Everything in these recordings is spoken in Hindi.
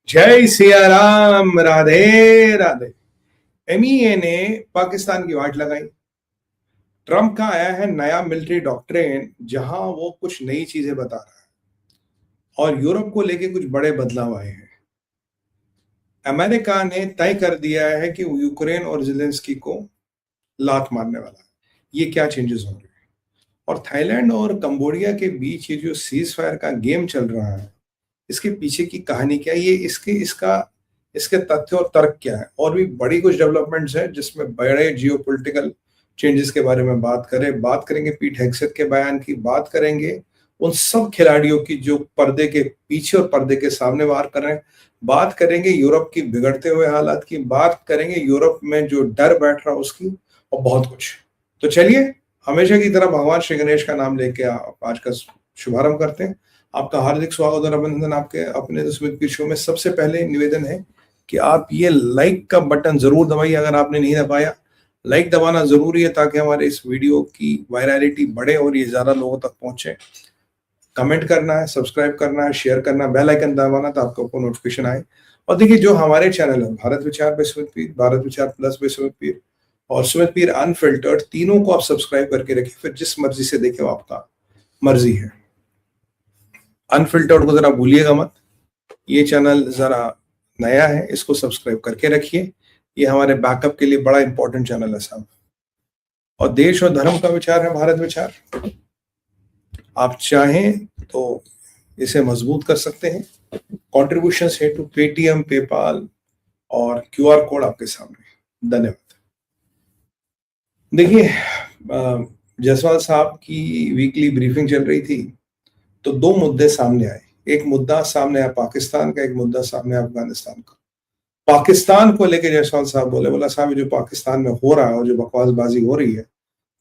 जय सिया राम, राधे राधे। एमईए ने पाकिस्तान की वाट लगाई। ट्रंप का आया है नया मिलिट्री डॉक्ट्रिन, जहां वो कुछ नई चीजें बता रहा है और यूरोप को लेके कुछ बड़े बदलाव आए हैं। अमेरिका ने तय कर दिया है कि वो यूक्रेन और जेलेंस्की को लात मारने वाला है। ये क्या चेंजेस हो रहे हैं? और थाईलैंड और कंबोडिया के बीच ये जो सीज फायर का गेम चल रहा है, इसके पीछे की कहानी क्या है, ये इसके तथ्य और तर्क क्या है, और भी बड़ी कुछ डेवलपमेंट्स हैं जिसमें बड़े जियोपॉलिटिकल चेंजेस के बारे में बात करेंगे पीट हेगसेथ के बयान की, बात करेंगे उन सब खिलाड़ियों की जो पर्दे के पीछे और पर्दे के सामने वार कर रहे हैं, बात करेंगे यूरोप की बिगड़ते हुए हालात की, बात करेंगे यूरोप में जो डर बैठ रहा उसकी, और बहुत कुछ। तो चलिए, हमेशा की तरह भगवान श्री गणेश का नाम लेके आज का शुभारंभ करते हैं। आपका हार्दिक स्वागत और अभिनंदन आपके अपने स्मिथ पीर शो में। सबसे पहले निवेदन है कि आप ये लाइक का बटन जरूर दबाइए अगर आपने नहीं दबाया। लाइक दबाना जरूरी है ताकि हमारे इस वीडियो की वायरलिटी बढ़े और ये ज्यादा लोगों तक पहुंचे। कमेंट करना है, सब्सक्राइब करना है, शेयर करना, बेल आइकन दबाना तो आपको नोटिफिकेशन आए। और देखिए, जो हमारे चैनल है भारत विचार बाय सुमित पीर, भारत विचार प्लस बाय सुमित पीर और सुमित पीर अनफिल्टर्ड, तीनों को आप सब्सक्राइब करके रखिए। फिर जिस मर्जी से देखे वो आपका मर्जी है। अनफिल्टर्ड को जरा भूलिएगा मत, ये चैनल जरा नया है, इसको सब्सक्राइब करके रखिए। ये हमारे बैकअप के लिए बड़ा इंपॉर्टेंट चैनल है साहब। और देश और धर्म का विचार है भारत विचार। आप चाहें तो इसे मजबूत कर सकते हैं। कॉन्ट्रीब्यूशन है टू पेटीएम, पेपाल और क्यूआर कोड आपके सामने। धन्यवाद। देखिए, जायसवाल साहब की वीकली ब्रीफिंग चल रही थी तो दो मुद्दे सामने आए। एक मुद्दा सामने आया पाकिस्तान का, एक मुद्दा सामने आया अफगानिस्तान का। पाकिस्तान को लेकर जायसवाल साहब बोला साहब जो पाकिस्तान में हो रहा है और जो बकवासबाजी हो रही है,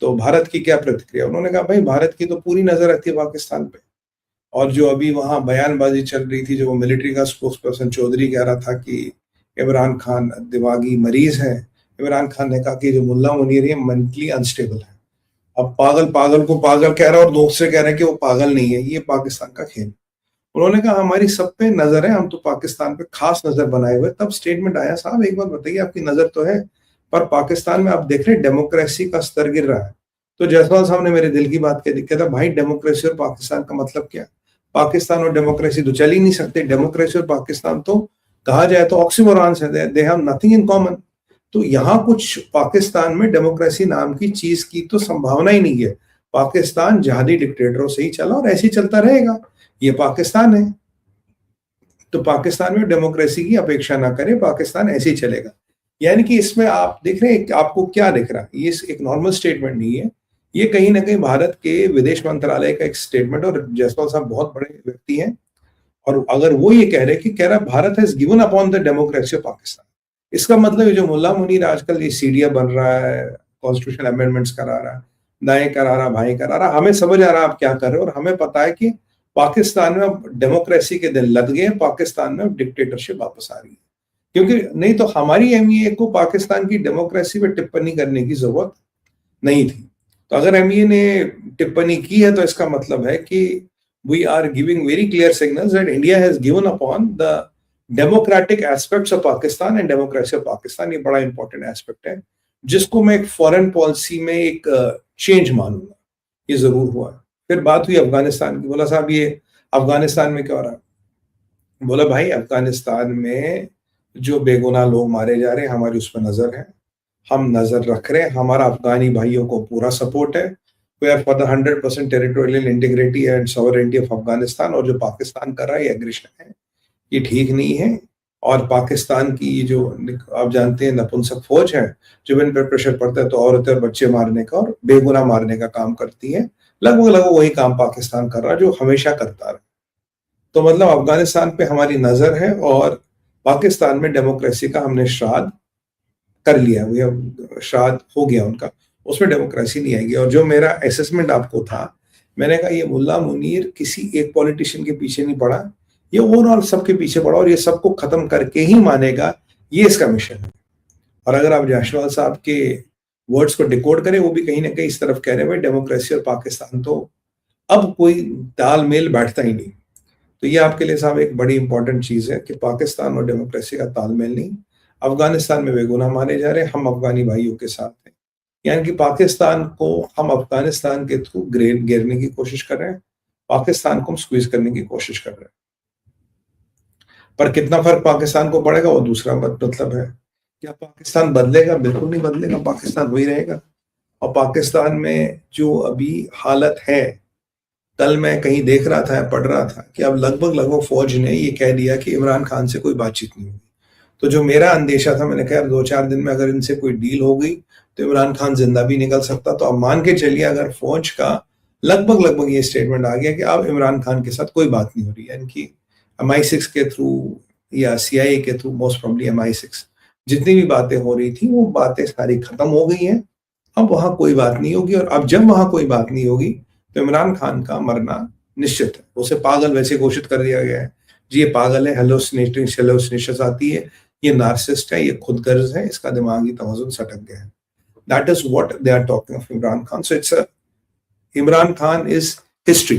तो भारत की क्या प्रतिक्रिया? उन्होंने कहा भाई, भारत की तो पूरी नजर रहती है पाकिस्तान पे। और जो अभी वहां बयानबाजी चल रही थी, जो वो मिलिट्री का स्पोक्स पर्सन चौधरी कह रहा था कि इमरान खान दिमागी मरीज है। इमरान खान ने कहा कि जो मुल्ला मुनीर है मेंटली अनस्टेबल है। अब पागल पागल को पागल कह रहा है और दूसरे कह रहे हैं कि वो पागल नहीं है। ये पाकिस्तान का खेल। उन्होंने कहा हमारी सब पे नजर है, हम तो पाकिस्तान पे खास नजर बनाए हुए। तब स्टेटमेंट आया, साहब एक बात बताइए, आपकी नजर तो है पर पाकिस्तान में आप देख रहे हैं डेमोक्रेसी का स्तर गिर रहा है। तो जायसवाल साहब ने मेरे दिल की बात कह दी। कहता भाई, डेमोक्रेसी और पाकिस्तान का मतलब क्या? पाकिस्तान और डेमोक्रेसी तो चल ही नहीं सकते। डेमोक्रेसी और पाकिस्तान तो कहा जाए तो ऑक्सीमोरॉन्स है, they have nothing in common. तो यहाँ कुछ पाकिस्तान में डेमोक्रेसी नाम की चीज की तो संभावना ही नहीं है। पाकिस्तान जहादी डिक्टेटरों से ही चला और ऐसे ही चलता रहेगा। ये पाकिस्तान है, तो पाकिस्तान में डेमोक्रेसी की अपेक्षा ना करें, पाकिस्तान ऐसे ही चलेगा। यानी कि इसमें आप देख रहे हैं, आपको क्या दिख रहा है? ये एक नॉर्मल स्टेटमेंट नहीं है, ये कहीं ना कहीं भारत के विदेश मंत्रालय का एक स्टेटमेंट। और जायसवाल साहब बहुत बड़े व्यक्ति हैं, और अगर वो ये कह रहा Bharat has given upon the democracy of Pakistan, इसका मतलब जो मुल्ला मुनीर आजकल ये सीडिया बन रहा है, कॉन्स्टिट्यूशनल अमेंडमेंट्स करा रहा है, दाएं करा रहा, भाई करा रहा, हमें समझ आ रहा है आप क्या कर रहे हो। और हमें पता है कि पाकिस्तान में अब डेमोक्रेसी के दिन लग गए, पाकिस्तान में अब डिक्टेटरशिप वापस आ रही है। क्योंकि नहीं तो हमारी एमईए को पाकिस्तान की डेमोक्रेसी पे टिप्पणी करने की जरूरत नहीं थी। तो अगर एमईए ने टिप्पणी की है तो इसका मतलब है कि we are giving very clear signals that India has given upon the democratic aspects of Pakistan and democracy of Pakistan. ये बड़ा इंपॉर्टेंट एस्पेक्ट है जिसको मैं एक फॉरेन पॉलिसी में एक चेंज मानूंगा। ये जरूर हुआ। फिर बात हुई अफगानिस्तान की। बोला साहब ये अफगानिस्तान में क्या हो रहा है? बोला भाई, अफगानिस्तान में जो बेगुनाह लोग मारे जा रहे हैं, हमारी उस पर नजर है, हम नजर रख रहे हैं, हमारा अफगानी भाइयों को पूरा सपोर्ट है। We are for the 100% territorial integrity and sovereignty of Afghanistan. और जो पाकिस्तान कर रहा है ये एग्रेशन है, ये ठीक नहीं है। और पाकिस्तान की जो आप जानते हैं नपुंसक फौज है, जब इन पर प्रेशर पड़ता है तो औरतें और बच्चे मारने का और बेगुनाह मारने का काम करती है। लगभग लगभग वही काम पाकिस्तान कर रहा है जो हमेशा करता रहा। तो मतलब अफगानिस्तान पे हमारी नजर है और पाकिस्तान में डेमोक्रेसी का हमने श्राद्ध कर लिया, वो श्राद्ध हो गया उनका, उसमें डेमोक्रेसी नहीं आएगी। और जो मेरा असेसमेंट आपको था, मैंने कहा ये मुल्ला मुनीर किसी एक पॉलिटिशियन के पीछे नहीं पड़ा, ये ओवरऑल सबके पीछे पड़ा और ये सबको खत्म करके ही मानेगा, ये इसका मिशन है। और अगर आप जायसवाल साहब के वर्ड्स को डिकोड करें, वो भी कहीं ना कहीं इस तरफ कह रहे हैं भाई डेमोक्रेसी और पाकिस्तान तो अब कोई तालमेल बैठता ही नहीं। तो ये आपके लिए साहब एक बड़ी इंपॉर्टेंट चीज है कि पाकिस्तान और डेमोक्रेसी का तालमेल नहीं। अफगानिस्तान में बेगुनाह माने जा रहे हैं, हम अफगानी भाइयों के साथ हैं। यानी कि पाकिस्तान को हम अफगानिस्तान के थ्रू घेरने की कोशिश कर रहे हैं, पाकिस्तान को हम स्क्वीज करने की कोशिश कर रहे हैं। पर कितना फर्क पाकिस्तान को पड़ेगा वो दूसरा मतलब है। क्या पाकिस्तान बदलेगा? बिल्कुल नहीं बदलेगा, पाकिस्तान वही रहेगा। और पाकिस्तान में जो अभी हालत है, कल मैं कहीं देख रहा था, पढ़ रहा था कि अब लगभग फौज ने ये कह दिया कि इमरान खान से कोई बातचीत नहीं होगी। तो जो मेरा अंदेशा था, मैंने कहा 2-4 दिन में अगर इनसे कोई डील हो गई तो इमरान खान जिंदा भी निकल सकता। तो अब मान के चलिए अगर फौज का लगभग ये स्टेटमेंट आ गया कि अब इमरान खान के साथ कोई बात नहीं हो रही है, यानी MI6 के थ्रू या CIA के थ्रू, मोस्ट प्रोबेबली MI6, जितनी भी बातें हो रही थी वो बातें सारी खत्म हो गई हैं। अब वहां कोई बात नहीं होगी, और अब जब वहां कोई बात नहीं होगी तो इमरान खान का मरना निश्चित है। उसे पागल वैसे घोषित कर दिया गया है, जी ये पागल है, हेलोसिनेशंस आती है, ये नार्सिसिस्ट है, ये खुदगर्ज है, इसका दिमागी तवज्जुन सटक गया है। That is what they are talking of Imran Khan. So it's Imran Khan is history.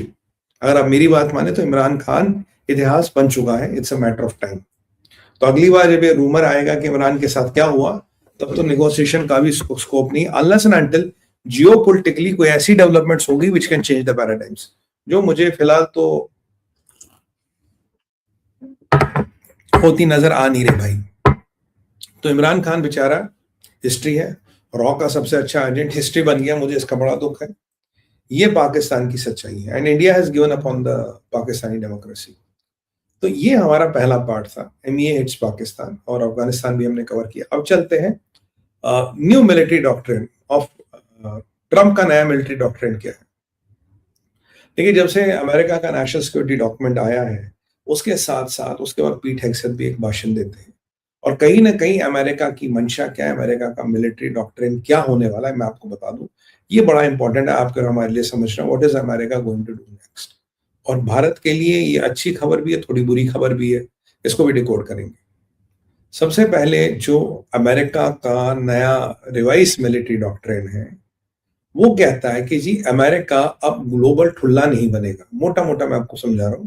अगर आप मेरी बात माने तो इमरान खान इतिहास बन चुका है, it's a matter of time. तो अगली बार जब ये रूमर आएगा कि इमरान के साथ क्या हुआ, तब तो नेगोशिएशन का भी स्कोप नहीं, अनलेस एंड अनटिल जियोपॉलिटिकली कोई ऐसी डेवलपमेंट्स होगी which can change the paradigms, जो मुझे फिलहाल तो होती नजर आ नहीं रही भाई। तो इमरान खान बेचारा हिस्ट्री है, रॉ का सबसे अच्छा एजेंट हिस्ट्री बन गया, मुझे इसका बड़ा दुख है। ये पाकिस्तान की सच्चाई है, and India has given up on the Pakistani democracy. तो ये हमारा पहला पार्ट था, MEA हिट्स पाकिस्तान, और अफगानिस्तान भी हमने कवर किया। अब चलते हैं new military doctrine of Trump का नया मिलिट्री डॉक्ट्रिन क्या है। देखिए, जब से अमेरिका का नेशनल सिक्योरिटी डॉक्यूमेंट आया है, उसके साथ साथ उसके बाद पीट हेगसेथ भी एक भाषण देते हैं, और कहीं ना कहीं अमेरिका की मंशा क्या है, अमेरिका का मिलिट्री डॉक्ट्रिन क्या होने वाला है, मैं आपको बता दूं। ये बड़ा इंपॉर्टेंट है आपको, हमारे लिए समझना, what is America going to do next. और भारत के लिए ये अच्छी खबर भी है, थोड़ी बुरी खबर भी है, इसको भी डिकोड करेंगे। सबसे पहले जो अमेरिका का नया रिवाइज मिलिट्री डॉक्ट्रिन है, वो कहता है कि जी अमेरिका अब ग्लोबल ठुल्ला नहीं बनेगा। मोटा मोटा मैं आपको समझा रहा हूं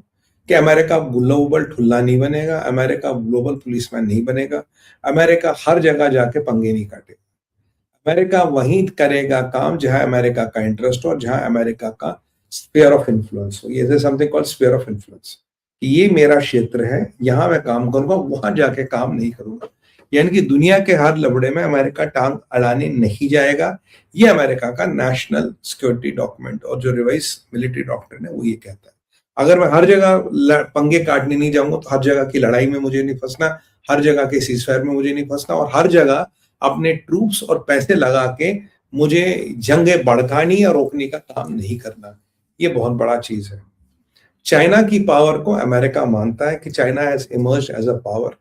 कि अमेरिका ग्लोबल ठुल्ला नहीं बनेगा, अमेरिका ग्लोबल पुलिसमैन नहीं बनेगा, अमेरिका हर जगह जाके पंगे नहीं काटेगा। अमेरिका वहीं करेगा काम जहां अमेरिका का इंटरेस्ट हो और जहां अमेरिका का स्फीयर ऑफ इन्फ्लुएंस हो। ये something called sphere of influence, कि ये मेरा क्षेत्र है, यहां मैं काम करूंगा, वहां जाके काम नहीं करूंगा। यानी कि दुनिया के हर लबड़े में अमेरिका टांग अड़ाने नहीं जाएगा। ये अमेरिका का नेशनल सिक्योरिटी डॉक्यूमेंट, और जो रिवाइज मिलिट्री डॉक्ट्रिन है वो ये कहता है, अगर मैं हर जगह पंगे काटने नहीं जाऊंगा तो हर जगह की लड़ाई में मुझे नहीं फंसना, हर जगह के सीजफायर में मुझे नहीं फंसना, और हर जगह अपने ट्रूप्स और पैसे लगा के मुझे जंगें भड़कानी या रोकने का काम नहीं करना। ये बहुत बड़ा चीज है। चाइना की पावर को अमेरिका मानता है कि China has emerged as a power,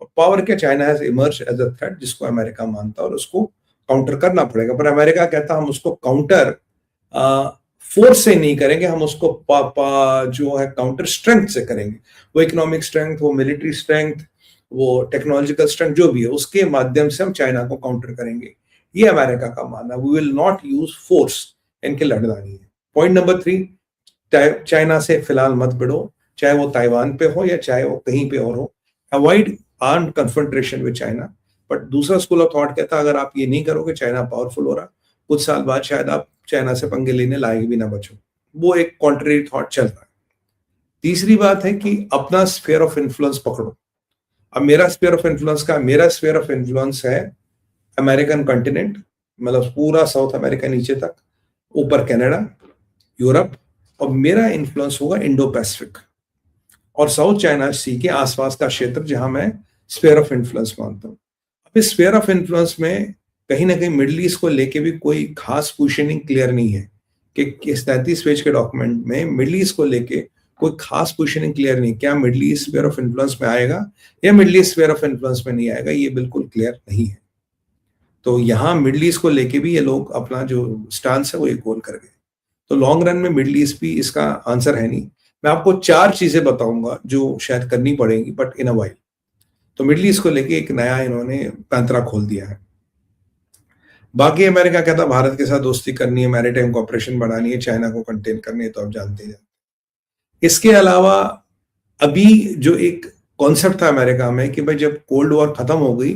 और पावर के China has emerged as a threat, जिसको अमेरिका मानता है और उसको काउंटर करना पड़ेगा। पर अमेरिका कहता हम उसको काउंटर फोर्स से नहीं करेंगे, हम उसको जो है काउंटर स्ट्रेंथ से करेंगे। वो इकोनॉमिक स्ट्रेंथ, वो मिलिट्री स्ट्रेंथ, वो टेक्नोलॉजिकल स्ट्रेंथ जो भी है, उसके माध्यम से हम चाइना को काउंटर करेंगे। ये अमेरिका का मानना, we will not use force, इनके लड़ना नहीं है। पॉइंट नंबर 3, चाइना से फिलहाल मत भिड़ो, चाहे वो ताइवान पे हो या चाहे वो कहीं पे और हो। Avoid armed confrontation with China. But दूसरा स्कूल ऑफ थॉट कहता है अगर आप ये नहीं करोगे, चाइना पावरफुल हो रहा, कुछ साल बाद शायद आप चाइना से पंगे लेने लायक भी ना बचो। वो एक कॉन्ट्ररी थॉट चल रहा है। तीसरी बात है कि अपना स्फीयर ऑफ इन्फ्लुएंस पकड़ो। अब मेरा स्फीयर ऑफ इन्फ्लुएंस का, मेरा स्फीयर ऑफ इन्फ्लुएंस है अमेरिकन कॉन्टिनेंट, मतलब पूरा साउथ अमेरिका नीचे तक, ऊपर कनाडा, यूरोप, और मेरा इन्फ्लुएंस होगा इंडो पैसिफिक और साउथ चाइना सी के आसपास का क्षेत्र, जहां मैं स्फीयर ऑफ इन्फ्लुएंस मानता हूँ। अब इस स्फीयर ऑफ इन्फ्लुएंस में कहीं ना कहीं मिडिल ईस्ट को लेके भी कोई खास पोजीशनिंग क्लियर नहीं है कि इस 33 पेज के डॉक्यूमेंट में मिडिल ईस्ट को लेके कोई खास पोजीशनिंग क्लियर नहीं। क्या middle east sphere of influence में आएगा या middle east sphere of influence में नहीं आएगा, ये बिल्कुल क्लियर नहीं है। तो यहाँ मिडिल ईस्ट को लेके भी ये लोग अपना जो स्टांस है वो एक गोल कर गए। तो लॉन्ग रन में मिडिल ईस्ट भी इसका आंसर है नहीं। मैं आपको 4 चीजें बताऊंगा जो शायद करनी पड़ेगी, बट इन अ वाइल। तो मिडिल ईस्ट को लेके एक नया इन्होंने पैंतरा खोल दिया है। बाकी अमेरिका कहता भारत के साथ दोस्ती करनी है, मैरीटाइम कॉपरेशन बढ़ानी है, चाइना को कंटेन करनी है, तो आप जानते हैं। इसके अलावा अभी जो एक कॉन्सेप्ट था अमेरिका में कि भाई जब कोल्ड वॉर खत्म हो गई,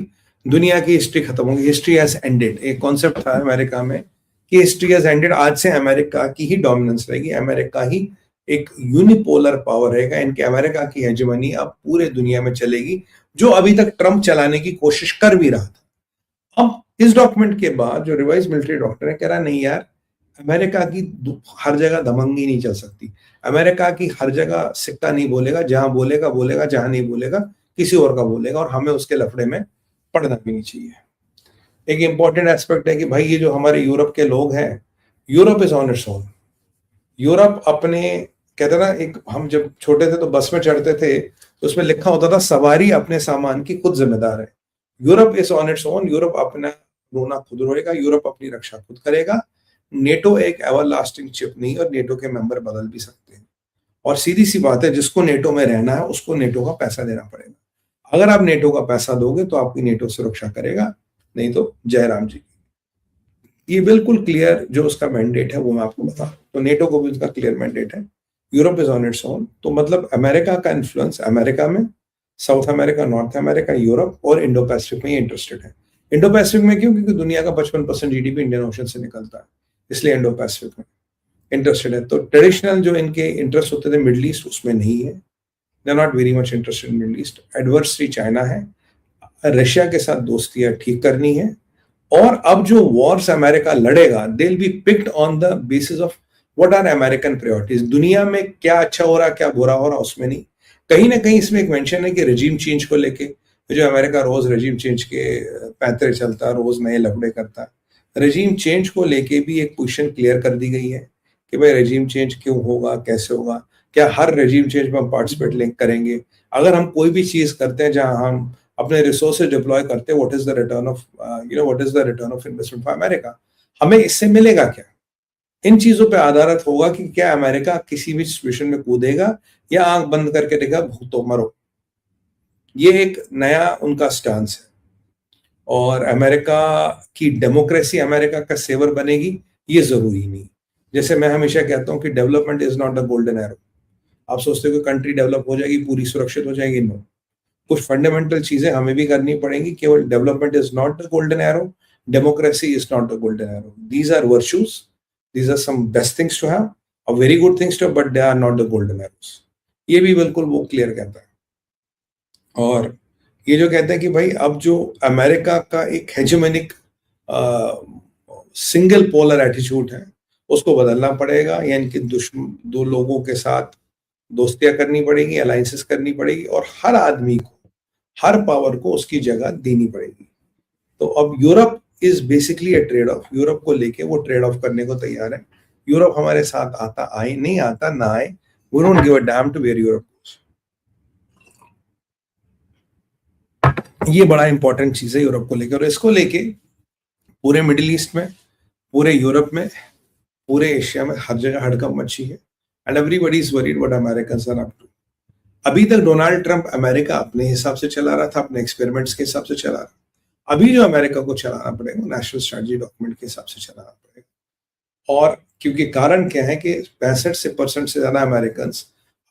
दुनिया की हिस्ट्री खत्म हो गई, हिस्ट्री हैज एंडेड, एक कॉन्सेप्ट था अमेरिका में कि हिस्ट्री हैज एंडेड, आज से अमेरिका की ही डोमिनेंस रहेगी, अमेरिका ही एक यूनिपोलर पावर रहेगा, इनके अमेरिका की हेजेमनी अब पूरे दुनिया में चलेगी, जो अभी तक ट्रम्प चलाने की कोशिश कर भी रहा था। अब इस डॉक्यूमेंट के बाद जो रिवाइज मिलिट्री डॉक्टर है कह रहा नहीं यार, अमेरिका की हर जगह दमंगी नहीं चल सकती, अमेरिका की हर जगह सिक्का नहीं बोलेगा, जहां बोलेगा बोलेगा, जहां नहीं बोलेगा किसी और का बोलेगा, और हमें उसके लफड़े में पड़ना भी नहीं चाहिए। एक इंपॉर्टेंट एस्पेक्ट है कि भाई ये जो हमारे यूरोप के लोग हैं, Europe is on its own. Europe अपने, कहते ना, एक हम जब छोटे थे तो बस में चढ़ते थे तो उसमें लिखा होता था सवारी अपने सामान की खुद जिम्मेदार है। Europe is on its own, Europe अपना रोना खुद रोएगा, यूरोप अपनी रक्षा खुद करेगा। नेटो एक एवरलास्टिंग चिप नहीं, और नेटो के मेंबर बदल भी सकते हैं, और सीधी सी बात है, जिसको नेटो में रहना है उसको नेटो का पैसा देना पड़ेगा। अगर आप नेटो का पैसा दोगे तो आपकी नेटो सुरक्षा करेगा, नहीं तो जयराम जी। ये बिल्कुल क्लियर जो उसका मैंडेट है वो मैं आपको बता, तो नेटो को भी उसका क्लियर मैंडेट है। Europe is on its own, तो मतलब अमेरिका का इन्फ्लुएंस अमेरिका में, south America, north America, Europe और इंडो पैसिफिक में इंटरेस्टेड है। इंडो पैसिफिक में क्यों? क्योंकि दुनिया का 55% जीडीपी इंडियन ओशन से निकलता है, इसलिए इंडो पैसिफिक में इंटरेस्टेड है। तो ट्रेडिशनल जो इनके इंटरेस्ट होते थे मिडिल ईस्ट, उसमें नहीं है, they are not very much interested in Middle East. Adversary China है, रशिया के साथ दोस्तियां ठीक करनी है, और अब जो वॉर्स अमेरिका लड़ेगा they will be picked on the basis of what are American priorities. दुनिया में क्या अच्छा हो रहा, क्या बुरा हो रहा, उसमें नहीं। कहीं ना कहीं इसमें एक मेंशन है कि रेजिम चेंज को लेके, जो अमेरिका रोज रेजिम चेंज के पैंतरे चलता, रोज नए लफड़े करता, रेजिम चेंज को लेके भी एक पोजीशन क्लियर कर दी गई है कि भाई रेजिम चेंज क्यों होगा, कैसे होगा, क्या हर रेजिम चेंज में हम पार्टिसिपेट लिंक करेंगे, अगर हम कोई भी चीज करते हैं जहां हम अपने रिसोर्सेज डिप्लॉय करते हैं, what is the return of what is the return of investment for America, हमें इससे मिलेगा क्या। इन चीजों पे आधारित होगा कि क्या अमेरिका किसी भी सिचुएशन में कूदेगा या आंख बंद करके देगा भूतो मरो। ये एक नया उनका स्टांस है, और अमेरिका की डेमोक्रेसी अमेरिका का सेवर बनेगी ये जरूरी नहीं। जैसे मैं हमेशा कहता हूं कि development is not the golden arrow. आप सोचते हो कि कंट्री डेवलप हो जाएगी, पूरी सुरक्षित हो जाएगी, नो। कुछ फंडामेंटल चीजें हमें भी करनी पड़ेंगी। केवल development is not the golden arrow, democracy is not the golden arrow. These are virtues, these are some best things to have, और very good things to have, but they are not the golden arrows. ये भी बिल्कुल वो क्लियर कहता है। और ये जो कहते हैं कि भाई अब जो अमेरिका का एक हेजेमोनिक सिंगल पोलर एटीट्यूड है उसको बदलना पड़ेगा, या इनके दुश्मन दो लोगों के साथ दोस्तियां करनी पड़ेगी, अलायंसेस करनी पड़ेगी, और हर आदमी को, हर पावर को उसकी जगह देनी पड़ेगी। तो अब Europe is basically a trade off, Europe को लेके वो ट्रेड ऑफ करने को तैयार है। यूरोप हमारे साथ आता आए, नहीं आता ना आए, we don't give a damn to where Europe goes. ये बड़ा इंपॉर्टेंट चीज है यूरोप को लेकर, और इसको लेके पूरे मिडिल ईस्ट में, पूरे यूरोप में, पूरे एशिया में हर जगह हड़कंप मची है, and everybody is worried what Americans are up to. अभी तक डोनाल्ड ट्रंप अमेरिका अपने हिसाब से चला रहा था, अपने एक्सपेरिमेंट्स के हिसाब से चला रहा। अभी जो अमेरिका को चलाना पड़ेगा, नेशनल स्ट्रेटजी डॉक्यूमेंट के हिसाब से चलाना पड़ेगा। और क्योंकि कारण क्या है कि 65% से ज्यादा American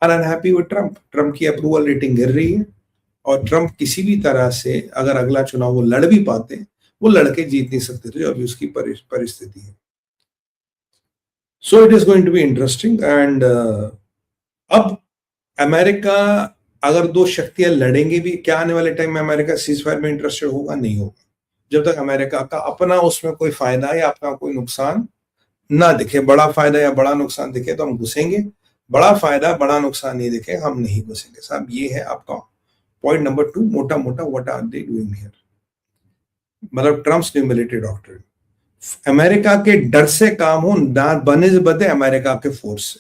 are unhappy with Trump. Trump की अप्रूवल रेटिंग गिर रही है, और ट्रंप किसी भी तरह से अगर अगला चुनाव वो लड़ भी पाते, वो लड़के जीत नहीं सकते थे, जो अभी उसकी परिस्थिति है। So it is going to be interesting. And अब अमेरिका, अगर दो शक्तियां लड़ेंगे भी, क्या आने वाले टाइम में अमेरिका सीज फायर में इंटरेस्टेड होगा? नहीं होगा, जब तक अमेरिका का अपना उसमें कोई फायदा या अपना कोई नुकसान ना दिखे। बड़ा फायदा या बड़ा नुकसान दिखे तो हम घुसेंगे, बड़ा फायदा बड़ा नुकसान नहीं दिखे हम नहीं घुसेंगे। साहब ये है आपका पॉइंट नंबर 2, मोटा मोटा what are they doing here, मतलब Trump's new military doctrine. America के डर से काम हो ना बनिस्बत अमेरिका के फोर्स से।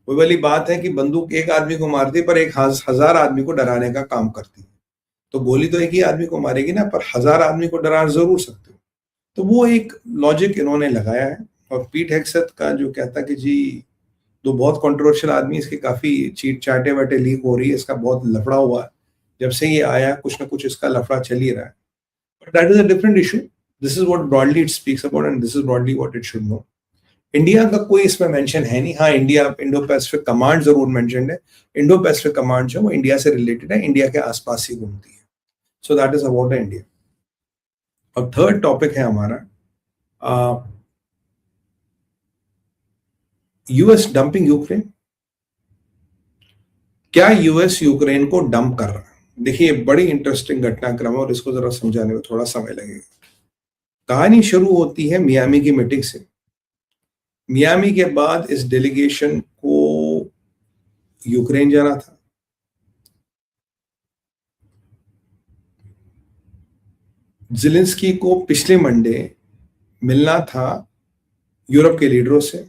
वही वाली बात है कि बंदूक एक आदमी को मारती है पर एक हजार आदमी को डराने का काम करती है। तो गोली तो एक ही आदमी को मारेगी ना, पर 1000 आदमी को डरा जरूर सकते हो। तो वो एक लॉजिक इन्होंने लगाया है। और पीट हेग्सेथ का जो कहता कि जी, दो बहुत कंट्रोवर्शियल आदमी, इसके काफी चीट चाटे वाटे लीक हो रही है, इसका बहुत लफड़ा हुआ है, जब से ये आया कुछ ना कुछ इसका लफड़ा चल ही रहा है। But that is a different issue. This is what broadly it speaks about, and this is broadly what it should know. India का कोई इसमें मेंशन है नहीं। हाँ, इंडिया इंडो पैसिफिक कमांड जरूर मेंशन्ड है। इंडो पैसिफिक कमांड जो वो इंडिया से रिलेटेड है, इंडिया के आसपास ही घूमती है। So that is about India. और थर्ड टॉपिक है हमारा यूएस डंपिंग यूक्रेन। क्या यूएस यूक्रेन को डंप कर रहा है? देखिए, बड़ी इंटरेस्टिंग घटनाक्रम है और इसको जरा समझाने में थोड़ा समय लगेगा। कहानी शुरू होती है मियामी की मीटिंग से। मियामी के बाद इस डेलीगेशन को यूक्रेन जाना था। ज़ेलेंस्की को पिछले मंडे मिलना था यूरोप के लीडरों से,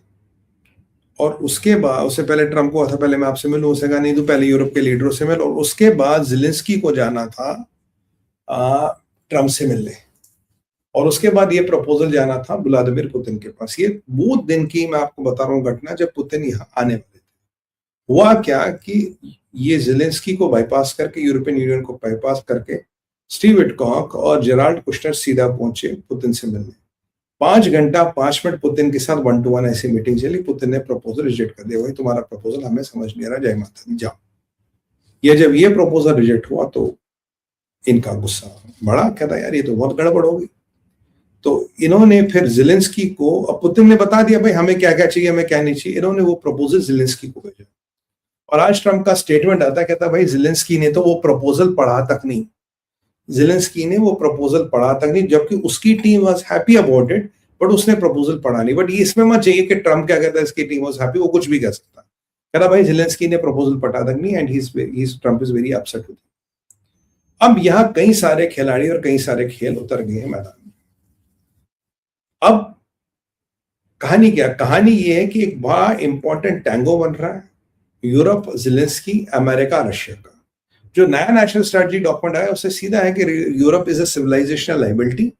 और उसके बाद, उससे पहले ट्रम्प को था पहले मैं आपसे मिलूं, उसने कहा नहीं तो पहले यूरोप के लीडरों से मिल, और उसके बाद ज़ेलेंस्की को जाना था ट्रम्प से मिलने, और उसके बाद ये प्रपोजल जाना था व्लादिमीर पुतिन के पास। ये वो दिन की मैं आपको बता रहा हूँ घटना जब पुतिन यहाँ आने वाले थे। हुआ क्या कि ये ज़ेलेंस्की को बाईपास करके, यूरोपियन यूनियन को बाईपास करके, स्टीव विटकॉक और जेराल्ड कुशनर सीधा पहुंचे पुतिन से मिलने। 5 घंटा 5 मिनट पुतिन के साथ 1-to-1 ऐसी मीटिंग चली। पुतिन ने प्रपोजल रिजेक्ट कर दिया, भाई तुम्हारा प्रपोजल हमें समझ नहीं आ रहा, जय माता दी, जाओ। ये जब ये प्रपोजल रिजेक्ट हुआ तो इनका गुस्सा बढ़ा, कहता यार ये तो बहुत गड़बड़ हो गई। तो इन्होंने फिर ज़ेलेंस्की को, अब पुतिन ने बता दिया भाई हमें क्या क्या चाहिए, हमें क्या नहीं चाहिए, इन्होंने वो प्रपोजल ज़ेलेंस्की को भेजा। और आज ट्रम्प का स्टेटमेंट आता है, कहता भाई ज़ेलेंस्की ने तो वो प्रपोजल पढ़ा तक नहीं, ज़ेलेंस्की ने वो प्रपोजल पढ़ा तक नहीं, जबकि उसकी team was happy about it, but उसने प्रपोजल पढ़ा नहीं। बट ये इसमें मत चाहिए कि ट्रम्प क्या कहता है इसकी टीम वाज हैप्पी, वो कुछ भी कह सकता है। कहता भाई ज़ेलेंस्की ने प्रपोजल पढ़ा तक नहीं, and Trump is very upset with. अब यहाँ कई सारे खिलाड़ी और कई सारे खेल उतर गए हैं मैदान में। अब कहानी क्या? कहानी ये है कि एक बड़ा इंपॉर्टेंट टैंगो बन रहा है, यूरोप, ज़ेलेंस्की, अमेरिका, रशिया का। जो नया नेशनल स्ट्रेटजी डॉक्यूमेंट आया उससे सीधा है कि Europe is a civilisational liability,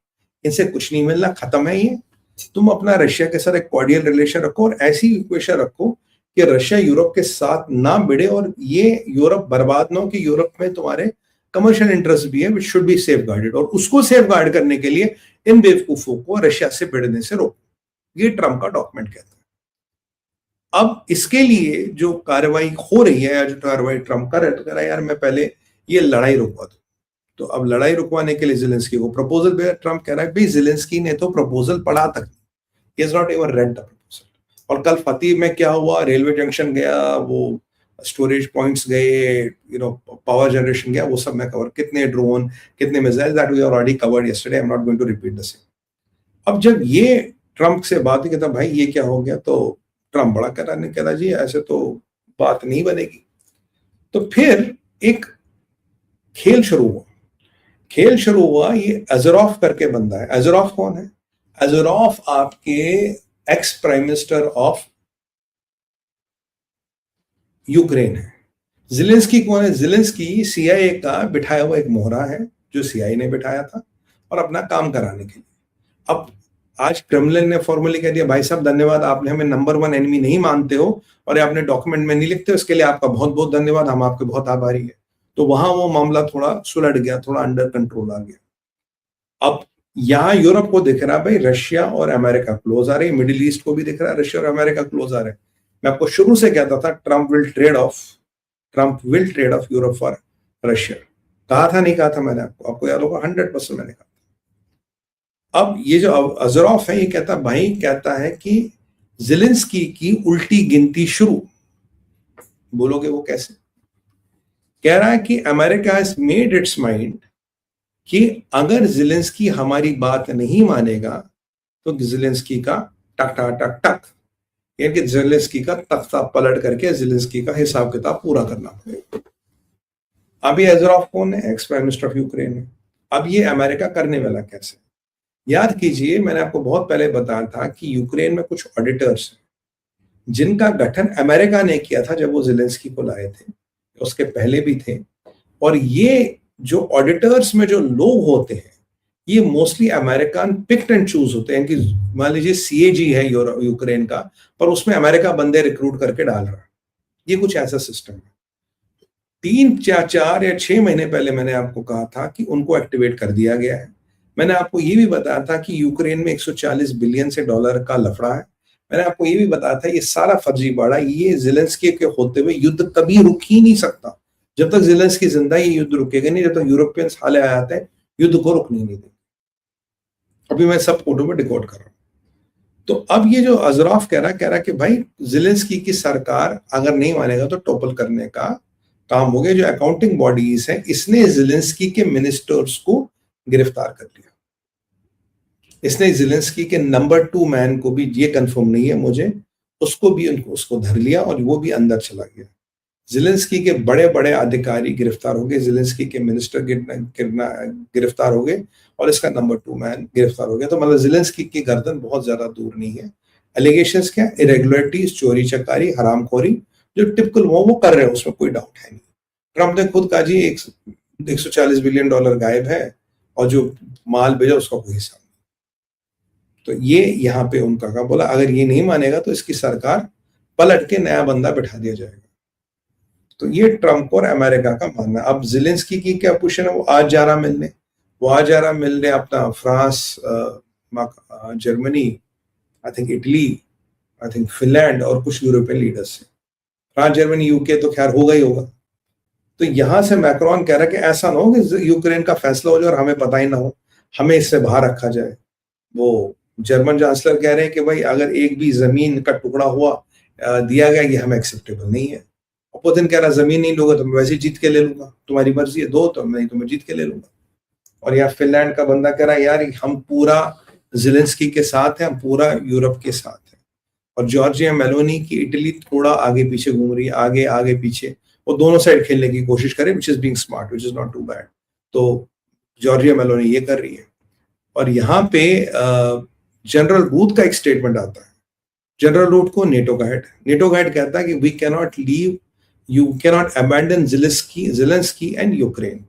इनसे कुछ नहीं मिलना, खत्म है ये। तुम अपना रशिया के साथ एक कॉर्डियल रिलेशन रखो और ऐसी इक्वेशन रखो कि रशिया यूरोप के साथ ना भिड़े और ये यूरोप बर्बाद ना हो, कि यूरोप में तुम्हारे कमर्शियल इंटरेस्ट भी है which should be safe guarded, और उसको सेफ गार्ड करने के लिए इन बेवकूफों को रशिया से भिड़ने से रोको। ये ट्रम्प का डॉक्यूमेंट कहता है। अब इसके लिए जो कार्रवाई हो रही है या जो कार्रवाई ट्रम्प कर रहा है, तो कह रहा है यार मैं पहले ये लड़ाई रुकवा दूं। तो अब लड़ाई रुकवाने के लिए ज़ेलेंस्की को प्रपोजल भेजा। ट्रम्प कह रहा है भाई ज़ेलेंस्की ने तो प्रपोजल पढ़ा तक, he has not ever read the proposal. और कल फतेह में क्या हुआ, रेलवे जंक्शन गया, वो स्टोरेज पॉइंट्स गए, पावर जनरेशन गया, वो सब मैं कवर, कितने ड्रोन, कितने missile, that we already covered yesterday, I am not going to repeat the same. अब जब ये ट्रम्प से बात ही कहता भाई ये क्या हो गया, तो ट्रम्प बड़ा कहता जी ऐसे तो बात नहीं बनेगी। तो फिर एक खेल शुरू हुआ। ये अजरॉफ करके बंदा है। अजरॉफ कौन है? अजरॉफ आपके ex prime minister of Ukraine है। ज़ेलेंस्की कौन है? ज़ेलेंस्की सीआईए का बिठाया हुआ एक मोहरा है, जो सीआईए ने बिठाया था और अपना काम कराने के लिए। अब आज क्रेमलिन ने फॉर्मली कह दिया भाई साहब धन्यवाद, आपने हमें नंबर 1 एनिमी नहीं मानते हो और आपने डॉक्यूमेंट में नहीं लिखते हो, इसके लिए आपका बहुत बहुत धन्यवाद, हम आपके बहुत आभारी है। तो वहां वो मामला थोड़ा सुलझ गया, थोड़ा अंडर कंट्रोल आ गया। अब यहाँ यूरोप को दिख रहा है भाई रशिया और अमेरिका क्लोज आ रही है, मिडिल ईस्ट को भी दिख रहा है रशिया और अमेरिका क्लोज आ रहे हैं। मैं आपको शुरू से कहता था Trump will trade off Europe for Russia. कहा था नहीं कहा था मैंने? आपको याद होगा, 100% मैंने कहा। अब ये जो अजरॉफ है ये कहता है कि ज़ेलेंस्की की उल्टी गिनती शुरू। बोलोगे वो कैसे? कह रहा है कि America has made it's mind कि अगर ज़ेलेंस्की हमारी बात नहीं मानेगा तो ज़ेलेंस्की का टक टक टक टक, यानी कि ज़ेलेंस्की का तख्ता पलट करके ज़ेलेंस्की का हिसाब किताब पूरा करना पड़ेगा। अभी अजरॉफ कौन है? Ex prime minister of Ukraine है। अब ये अमेरिका करने वाला कैसे? याद कीजिए मैंने आपको बहुत पहले बताया था कि यूक्रेन में कुछ ऑडिटर्स हैं जिनका गठन अमेरिका ने किया था जब वो ज़ेलेंस्की को लाए थे, उसके पहले भी थे। और ये जो ऑडिटर्स में जो लोग होते हैं ये mostly American picked and choose होते हैं। कि मान लीजिए सीएजी है यूक्रेन का, पर उसमें अमेरिका बंदे रिक्रूट करके डाल रहा है। ये कुछ ऐसा सिस्टम है। 4 या 6 महीने पहले मैंने आपको कहा था कि उनको एक्टिवेट कर दिया गया है। मैंने आपको ये भी बताया था कि यूक्रेन में 140 बिलियन से डॉलर का लफड़ा है, मैंने आपको ये भी बताया था, ये सारा फर्जीवाड़ा, ये ज़ेलेंस्की के होते हुए युद्ध कभी रुक ही नहीं सकता। जब तक ज़ेलेंस्की जिंदा है ये युद्ध रुकेगा नहीं, जब तक यूरोपियंस हाले आते हैं युद्ध को रुकने नहीं देंगे। अभी मैं सब फोटो में डिकोड कर रहा हूँ। तो अब ये जो अजराफ कह रहा कि भाई ज़ेलेंस्की की सरकार अगर नहीं मानेगा तो टॉपल करने का काम हो गया। जो अकाउंटिंग बॉडीज है, इसने ज़ेलेंस्की के मिनिस्टर्स को गिरफ्तार कर लिया। इसने ज़ेलेंस्की के नंबर 2 मैन को भी, ये कंफर्म नहीं है मुझे, उसको भी उसको धर लिया और वो भी अंदर चला गया। ज़ेलेंस्की के बड़े बड़े अधिकारी गिरफ्तार हो गए, ज़ेलेंस्की के मिनिस्टर गिरफ्तार हो गए और इसका नंबर 2 मैन गिरफ्तार हो गया। तो मतलब ज़ेलेंस्की की गर्दन बहुत ज्यादा दूर नहीं है। एलिगेशंस क्या? इरेगुलरिटीज, चोरी चकारी, हरामखोरी, जो टिपिकल वो कर रहे हैं, उसमें कोई डाउट है नहीं। ट्रंप ने खुद कहा जी $140 बिलियन गायब है और जो माल भेजा उसका कोई हिसाब नहीं। तो ये यहाँ पे उनका का बोला, अगर ये नहीं मानेगा तो इसकी सरकार पलट के नया बंदा बैठा दिया जाएगा। तो ये ट्रंप और अमेरिका का मानना। अब ज़ेलेंस्की की क्या पोजीशन है? वो आज जा रहा मिलने, अपना France, Germany, I think Italy, I think Finland और कुछ यूरोपियन लीडर्स से। फ्रांस, जर्मनी, यूके तो खैर होगा ही होगा। तो यहां से मैक्रोन कह रहा है कि ऐसा ना हो कि यूक्रेन का फैसला हो जाए और हमें पता ही ना हो, हमें इससे बाहर रखा जाए। वो जर्मन चांसलर कह रहे हैं कि भाई अगर एक भी जमीन का टुकड़ा हुआ दिया गया, ये हमें एक्सेप्टेबल नहीं है। पुतिन कह रहा जमीन नहीं लोगे तो मैं वैसे ही जीत के ले लूंगा, तुम्हारी मर्जी है, दो तो नहीं तो मैं जीत के ले लूंगा। और यार फिनलैंड का बंदा कह रहा है यार हम पूरा ज़ेलेंस्की के साथ हैं, हम पूरा यूरोप के साथ हैं। और जॉर्जिया मेलोनी की इटली थोड़ा आगे पीछे घूम रही है, आगे आगे पीछे, वो दोनों साइड खेलने की कोशिश करे, which is being smart, which is not too bad. तो जॉर्जिया मेलोनी ये कर रही है। और यहाँ पे जनरल रूट का एक स्टेटमेंट आता है। जनरल रूट को नेटो का हेड कहता है कि we cannot leave, you cannot abandon Zelensky and Ukraine,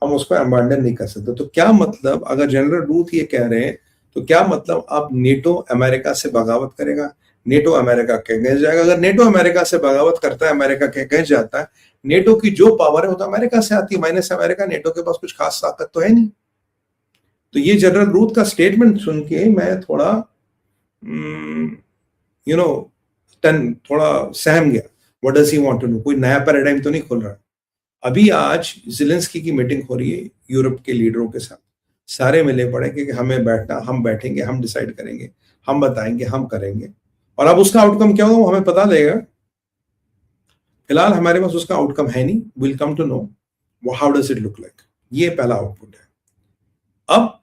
हम उसको अबैंडन नहीं कर सकते। तो क्या मतलब, अगर जनरल रूट ये कह रहे हैं तो क्या मतलब अब नेटो अमेरिका से बगावत करेगा, नेटो अमेरिका के अगेंस्ट जाएगा? अगर नेटो अमेरिका से बगावत करता है, अमेरिका के अगेंस्ट जाता है, नेटो की जो पावर है वो तो अमेरिका से आती है, माइनस अमेरिका। नेटो के पास कुछ खास ताकत तो है नहीं। तो ये जनरल रूट का स्टेटमेंट सुन के मैं थोड़ा थोड़ा सहम गया। What does he want to do? कोई नया पैराडाइम तो नहीं खुल रहा। अभी आज ज़ेलेंस्की की मीटिंग हो रही है यूरोप के लीडरों के साथ, सारे मिले पड़े कि हमें बैठना, हम बैठेंगे, हम डिसाइड करेंगे, हम बताएंगे, हम करेंगे। और अब उसका आउटकम क्या होगा वो हमें पता लगेगा। फिलहाल हमारे पास उसका आउटकम है नहीं। Will come to know how does it look like. ये पहला आउटपुट है। अब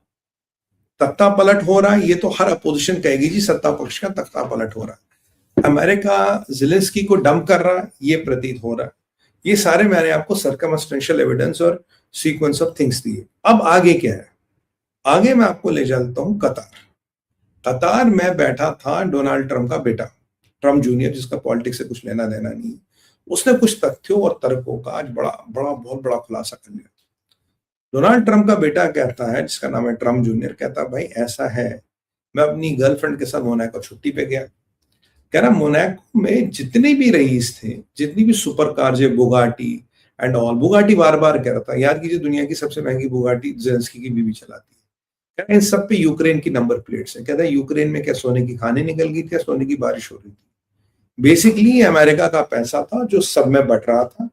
तख्ता पलट हो रहा है, ये तो हर अपोजिशन कहेगी जी सत्ता पक्ष का तख्ता पलट हो रहा है। अमेरिका ज़ेलेंस्की को डंप कर रहा है, ये प्रतीत हो रहा है। ये सारे मैंने आपको सर्कमस्टेंशियल एविडेंस और सीक्वेंस ऑफ थिंग्स दिए। अब आगे क्या है? आगे मैं आपको ले चलता हूं कतार में बैठा था डोनाल्ड ट्रंप का बेटा, ट्रंप जूनियर, जिसका पॉलिटिक्स से कुछ लेना देना नहीं। उसने कुछ तथ्यों और तर्कों का आज बहुत बड़ा खुलासा कर लिया। डोनाल्ड ट्रंप का बेटा कहता है, जिसका नाम है ट्रंप जूनियर, कहता है भाई ऐसा है, मैं अपनी गर्लफ्रेंड के साथ मोनाको छुट्टी पे गया। कह रहा मोनाको में जितने भी रईस थे, जितनी भी सुपर कार, जो बुगाटी एंड ऑल, बुगाटी बार बार कह रहा था, याद कीजिए दुनिया की सबसे महंगी बुगाटी ज़ेलेंस्की की बीवी चलाती है। कह रहा इन सब पे यूक्रेन की नंबर प्लेट्स है। कहता है यूक्रेन में क्या सोने की खाने निकल गई थी या सोने की बारिश हो रही थी? बेसिकली अमेरिका का पैसा था जो सब में बट रहा था,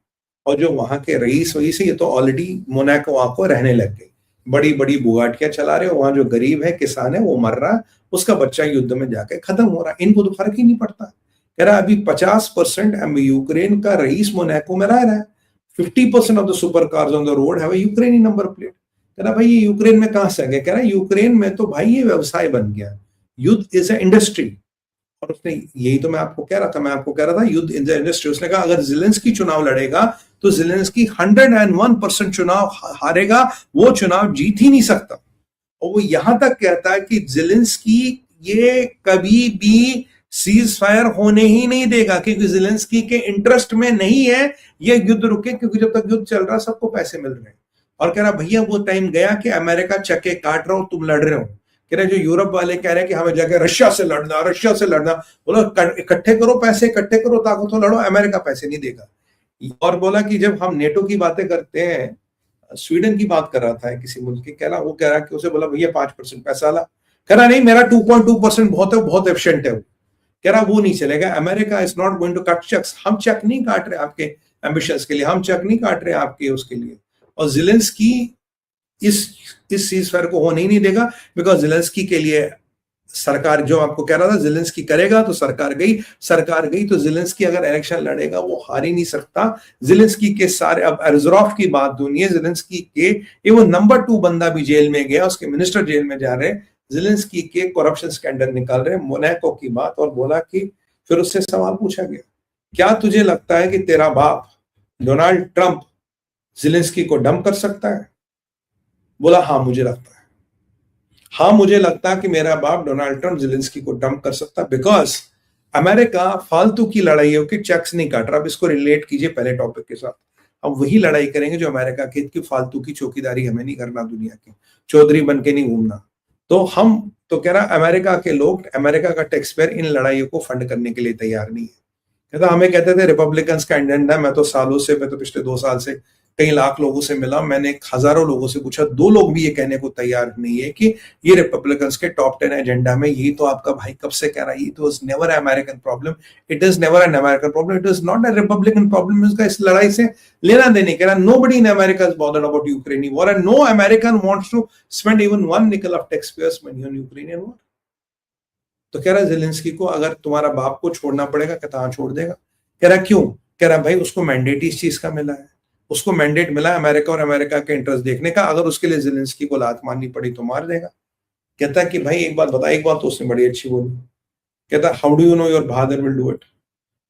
और जो वहां के रईस वही से, ये तो ऑलरेडी मोनाको को रहने लग गए, बड़ी बड़ी बुगाटियां चला रहे हो। वहां जो गरीब है, किसान है, वो मर रहा, उसका बच्चा युद्ध में जाके खत्म हो रहा, इनको तो फर्क ही नहीं पड़ता। कह रहा अभी 50% यूक्रेन का रईस मोनाको में रह रहा है। 50% of the super cars on the road have यूक्रेनी नंबर प्लेट। कह रहा भाई ये यूक्रेन में कहां से आ गया? कह रहा यूक्रेन में तो भाई ये व्यवसाय बन गया, युद्ध इज ए इंडस्ट्री। और उसने, यही तो मैं आपको कह रहा था युद्ध इन द इंडस्ट्री। उसने कहा अगर ज़ेलेंस्की चुनाव लड़ेगा तो ज़ेलेंस्की 101% चुनाव हारेगा, वो चुनाव जीत ही नहीं सकता। और वो यहां तक कहता है कि ज़ेलेंस्की ये कभी भी सीज फायर होने ही नहीं देगा, क्योंकि ज़ेलेंस्की के इंटरेस्ट में नहीं है ये युद्ध रुके, क्योंकि जब तक युद्ध चल रहा सबको पैसे मिल रहे हैं। और कह रहा भैया वो टाइम गया कि अमेरिका चक्के काट रहा हो, तुम लड़ रहे हो। कह रहे जो यूरोप वाले कह रहे हैं कि हमें जाके रशिया से लड़ना, बोलो इकट्ठे करो पैसे, इकट्ठे करो ताकत, तो लड़ो, अमेरिका पैसे नहीं देगा। और बोला कि जब हम नेटो की बातें करते हैं, स्वीडन की बात कर रहा था किसी मुल्क की, कह रहा कि उसे बोला भैया 5% पैसा ला। कह रहा नहीं मेरा 2.2% बहुत है, बहुत एफिशिएंट है वो। कह रहा वो नहीं चलेगा, America is not going to cut cheques, हम चेक नहीं काट रहे आपके एम्बिशंस के लिए, हम चेक नहीं काट रहे आपके उसके लिए। और ज़ेलेंस्की इस सीज़फायर को होने ही नहीं देगा, बिकॉज ज़ेलेंस्की के लिए सरकार, जो आपको कह रहा था ज़ेलेंस्की करेगा तो सरकार गई तो ज़ेलेंस्की अगर इलेक्शन लड़ेगा वो हार ही नहीं सकता। ज़ेलेंस्की के सारे, अब अर्ज़रॉफ की बात दुनिया, ज़ेलेंस्की के ये वो नंबर 2 बंदा भी जेल में गया, उसके मिनिस्टर जेल में जा रहे, ज़ेलेंस्की के करप्शन स्कैंडल निकाल रहे, मोनाको की बात। और बोला कि फिर उससे सवाल पूछा गया, क्या तुझे लगता है कि तेरा बाप डोनाल्ड ट्रंप ज़ेलेंस्की को डंप कर सकता है? बोला हाँ मुझे लगता है, हाँ मुझे लगता है कि मेरा बाप डोनाल्ड ट्रंप ज़ेलेंस्की को डंप कर सकता, बिकॉज अमेरिका फालतू की लड़ाइयों के चेक्स नहीं काट रहा। अब इसको रिलेट कीजिए पहले टॉपिक के साथ, अब वही लड़ाई करेंगे जो अमेरिका की फालतू की चौकीदारी हमें नहीं करना, दुनिया की चौधरी बन के नहीं घूमना। तो हम तो कह रहा अमेरिका के लोग, अमेरिका का टैक्स पेयर इन लड़ाइयों को फंड करने के लिए तैयार नहीं है। कहता हमें कहते थे रिपब्लिकन का एजेंडा, मैं तो सालों से, मैं तो पिछले 2 साल से कई लाख लोगों से मिला, मैंने हजारों लोगों से पूछा, 2 लोग भी ये कहने को तैयार नहीं है कि ये रिपब्लिकन के टॉप 10 एजेंडा में, यही तो आपका भाई कब से कह रहा है, तो never American problem, it is never an American problem, it is not a Republican problem. इसका इस लड़ाई से लेना देने कह रहा, nobody in America is bothered about Ukraine war and no American wants to spend even 1 nickel of taxpayers money on Ukrainian war. तो कह रहा ज़ेलेंस्की को अगर तुम्हारा बाप को छोड़ना पड़ेगा, कहता हाँ छोड़ देगा। कह रहा क्यों? कह रहा भाई उसको मैंडेट इस चीज का मिला है, उसको मैंडेट मिला है अमेरिका और अमेरिका के इंटरेस्ट देखने का, अगर उसके लिए ज़ेलेंस्की को लात मारनी पड़ी तो मार देगा। कहता कि भाई एक बात बता, एक बात तो उसने बड़ी अच्छी बोली, कहता how do you know your father will do it?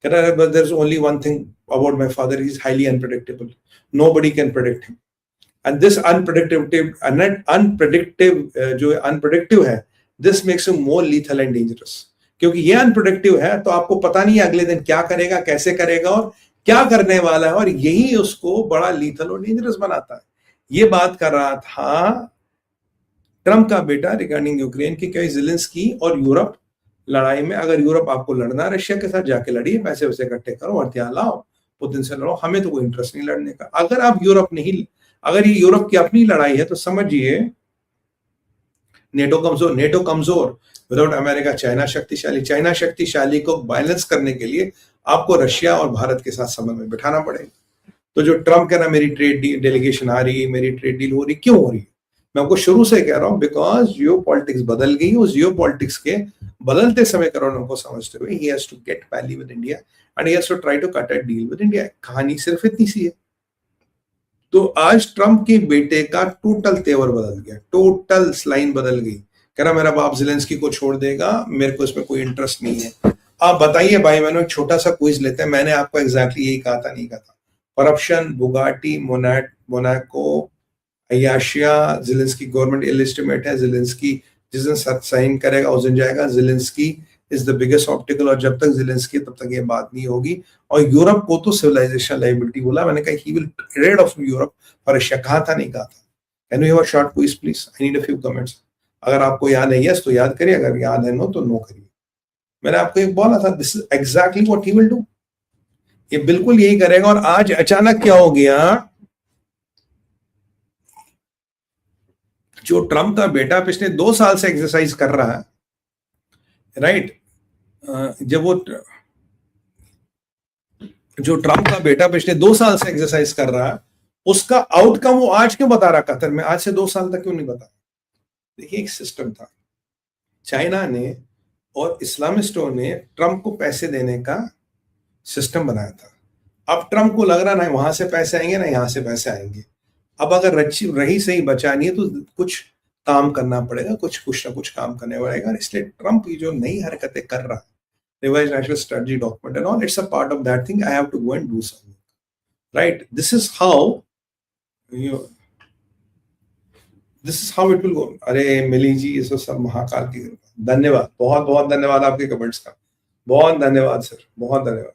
कहता है there is only one thing about my father, he is highly unpredictable, nobody can predict him, and this unpredictive है, this makes him more lethal and dangerous. क्योंकि ये अनप्रेडिक्टिव है तो आपको पता नहीं है अगले दिन क्या करेगा, कैसे करेगा और क्या करने वाला है, और यही उसको बड़ा लीथल और डेंजरस बनाता है। ये बात कर रहा था ट्रंप का बेटा रिगार्डिंग यूक्रेन की, क्या ज़ेलेंस्की और यूरोप लड़ाई में, अगर यूरोप आपको लड़ना रशिया के साथ जाके लड़िए, पैसे वैसे इकट्ठे करो, हथियार लाओ, पुतिन से लड़ो, हमें तो कोई इंटरेस्ट नहीं लड़ने का। अगर आप यूरोप नहीं, अगर ये यूरोप की अपनी लड़ाई है तो समझिए नेटो कमजोर, विदाउट अमेरिका चाइना शक्तिशाली, चाइना शक्तिशाली को बैलेंस करने के लिए आपको रशिया और भारत के साथ समन्वय में बिठाना पड़ेगा। तो जो ट्रंप कह रहा मेरी ट्रेड डेलीगेशन आ रही है, मेरी ट्रेड डील हो रही, क्यों हो रही है? मैं आपको शुरू से कह रहा हूं, बिकॉज जियो पॉलिटिक्स बदल गई। उस जियो पॉलिटिक्स के बदलते समय करोड़ों को समझते हुए he has to get value with India and he has to try to cut a deal with India. कहानी सिर्फ इतनी सी है। तो आज ट्रंप के बेटे का टोटल तेवर बदल गया, टोटल लाइन बदल गई। कह रहा मेरा बाप ज़ेलेंस्की को छोड़ देगा, मेरे को इसमें कोई इंटरेस्ट नहीं है। आप बताइए भाई बहनों, एक छोटा सा क्विज लेते हैं। मैंने आपको एग्जैक्टली यही कहा था, नहीं कहा था? करप्शन, बुगाटी, मोनाको, अयाशिया, ज़ेलेंस्की गवर्नमेंट इलिस्टिमेट है, ज़ेलेंस्की जिस दिन साइन करेगा उस दिन जाएगा, Zelensky is the biggest obstacle, और जब तक ज़ेलेंस्की तब तक ये बात नहीं होगी। और यूरोप को तो सिविलाइजेशन लायबिलिटी बोला, मैंने कहा he will rid of Europe for Russia, कहा था नहीं कहा था? Can you have a short quiz please? I need a few comments. अगर आपको याद है यस तो याद करिए, अगर याद है नो तो नो करिए। मैंने आपको एक बोला था this is exactly what he will do, ये बिल्कुल यही करेगा। और आज अचानक क्या हो गया, जो ट्रंप का बेटा पिछले 2 साल से एक्सरसाइज कर रहा है, राइट, जब वो जो ट्रंप का बेटा पिछले 2 साल से एक्सरसाइज कर रहा है, उसका आउटकम वो आज क्यों बता रहा कतर में, आज से 2 साल तक क्यों नहीं बता? देखिए एक सिस्टम था, चाइना ने और इस्लामिस्टों ने ट्रंप को पैसे देने का सिस्टम बनाया था। अब ट्रंप को लग रहा ना वहां से पैसे आएंगे ना यहाँ से पैसे आएंगे। अब अगर रही सही बचानी है तो कुछ काम करना पड़ेगा, कुछ ना कुछ काम करने पड़ेगा। इसलिए ट्रंप की जो नई हरकतें कर रहा है, revised national strategy document and all, it's a part of that thing. I have to go and do something, right? This is how it will go. अरे मिली जी, ये सब महाकाल की कृपा। धन्यवाद, बहुत बहुत धन्यवाद आपके कमेंट्स का, बहुत धन्यवाद सर, बहुत धन्यवाद।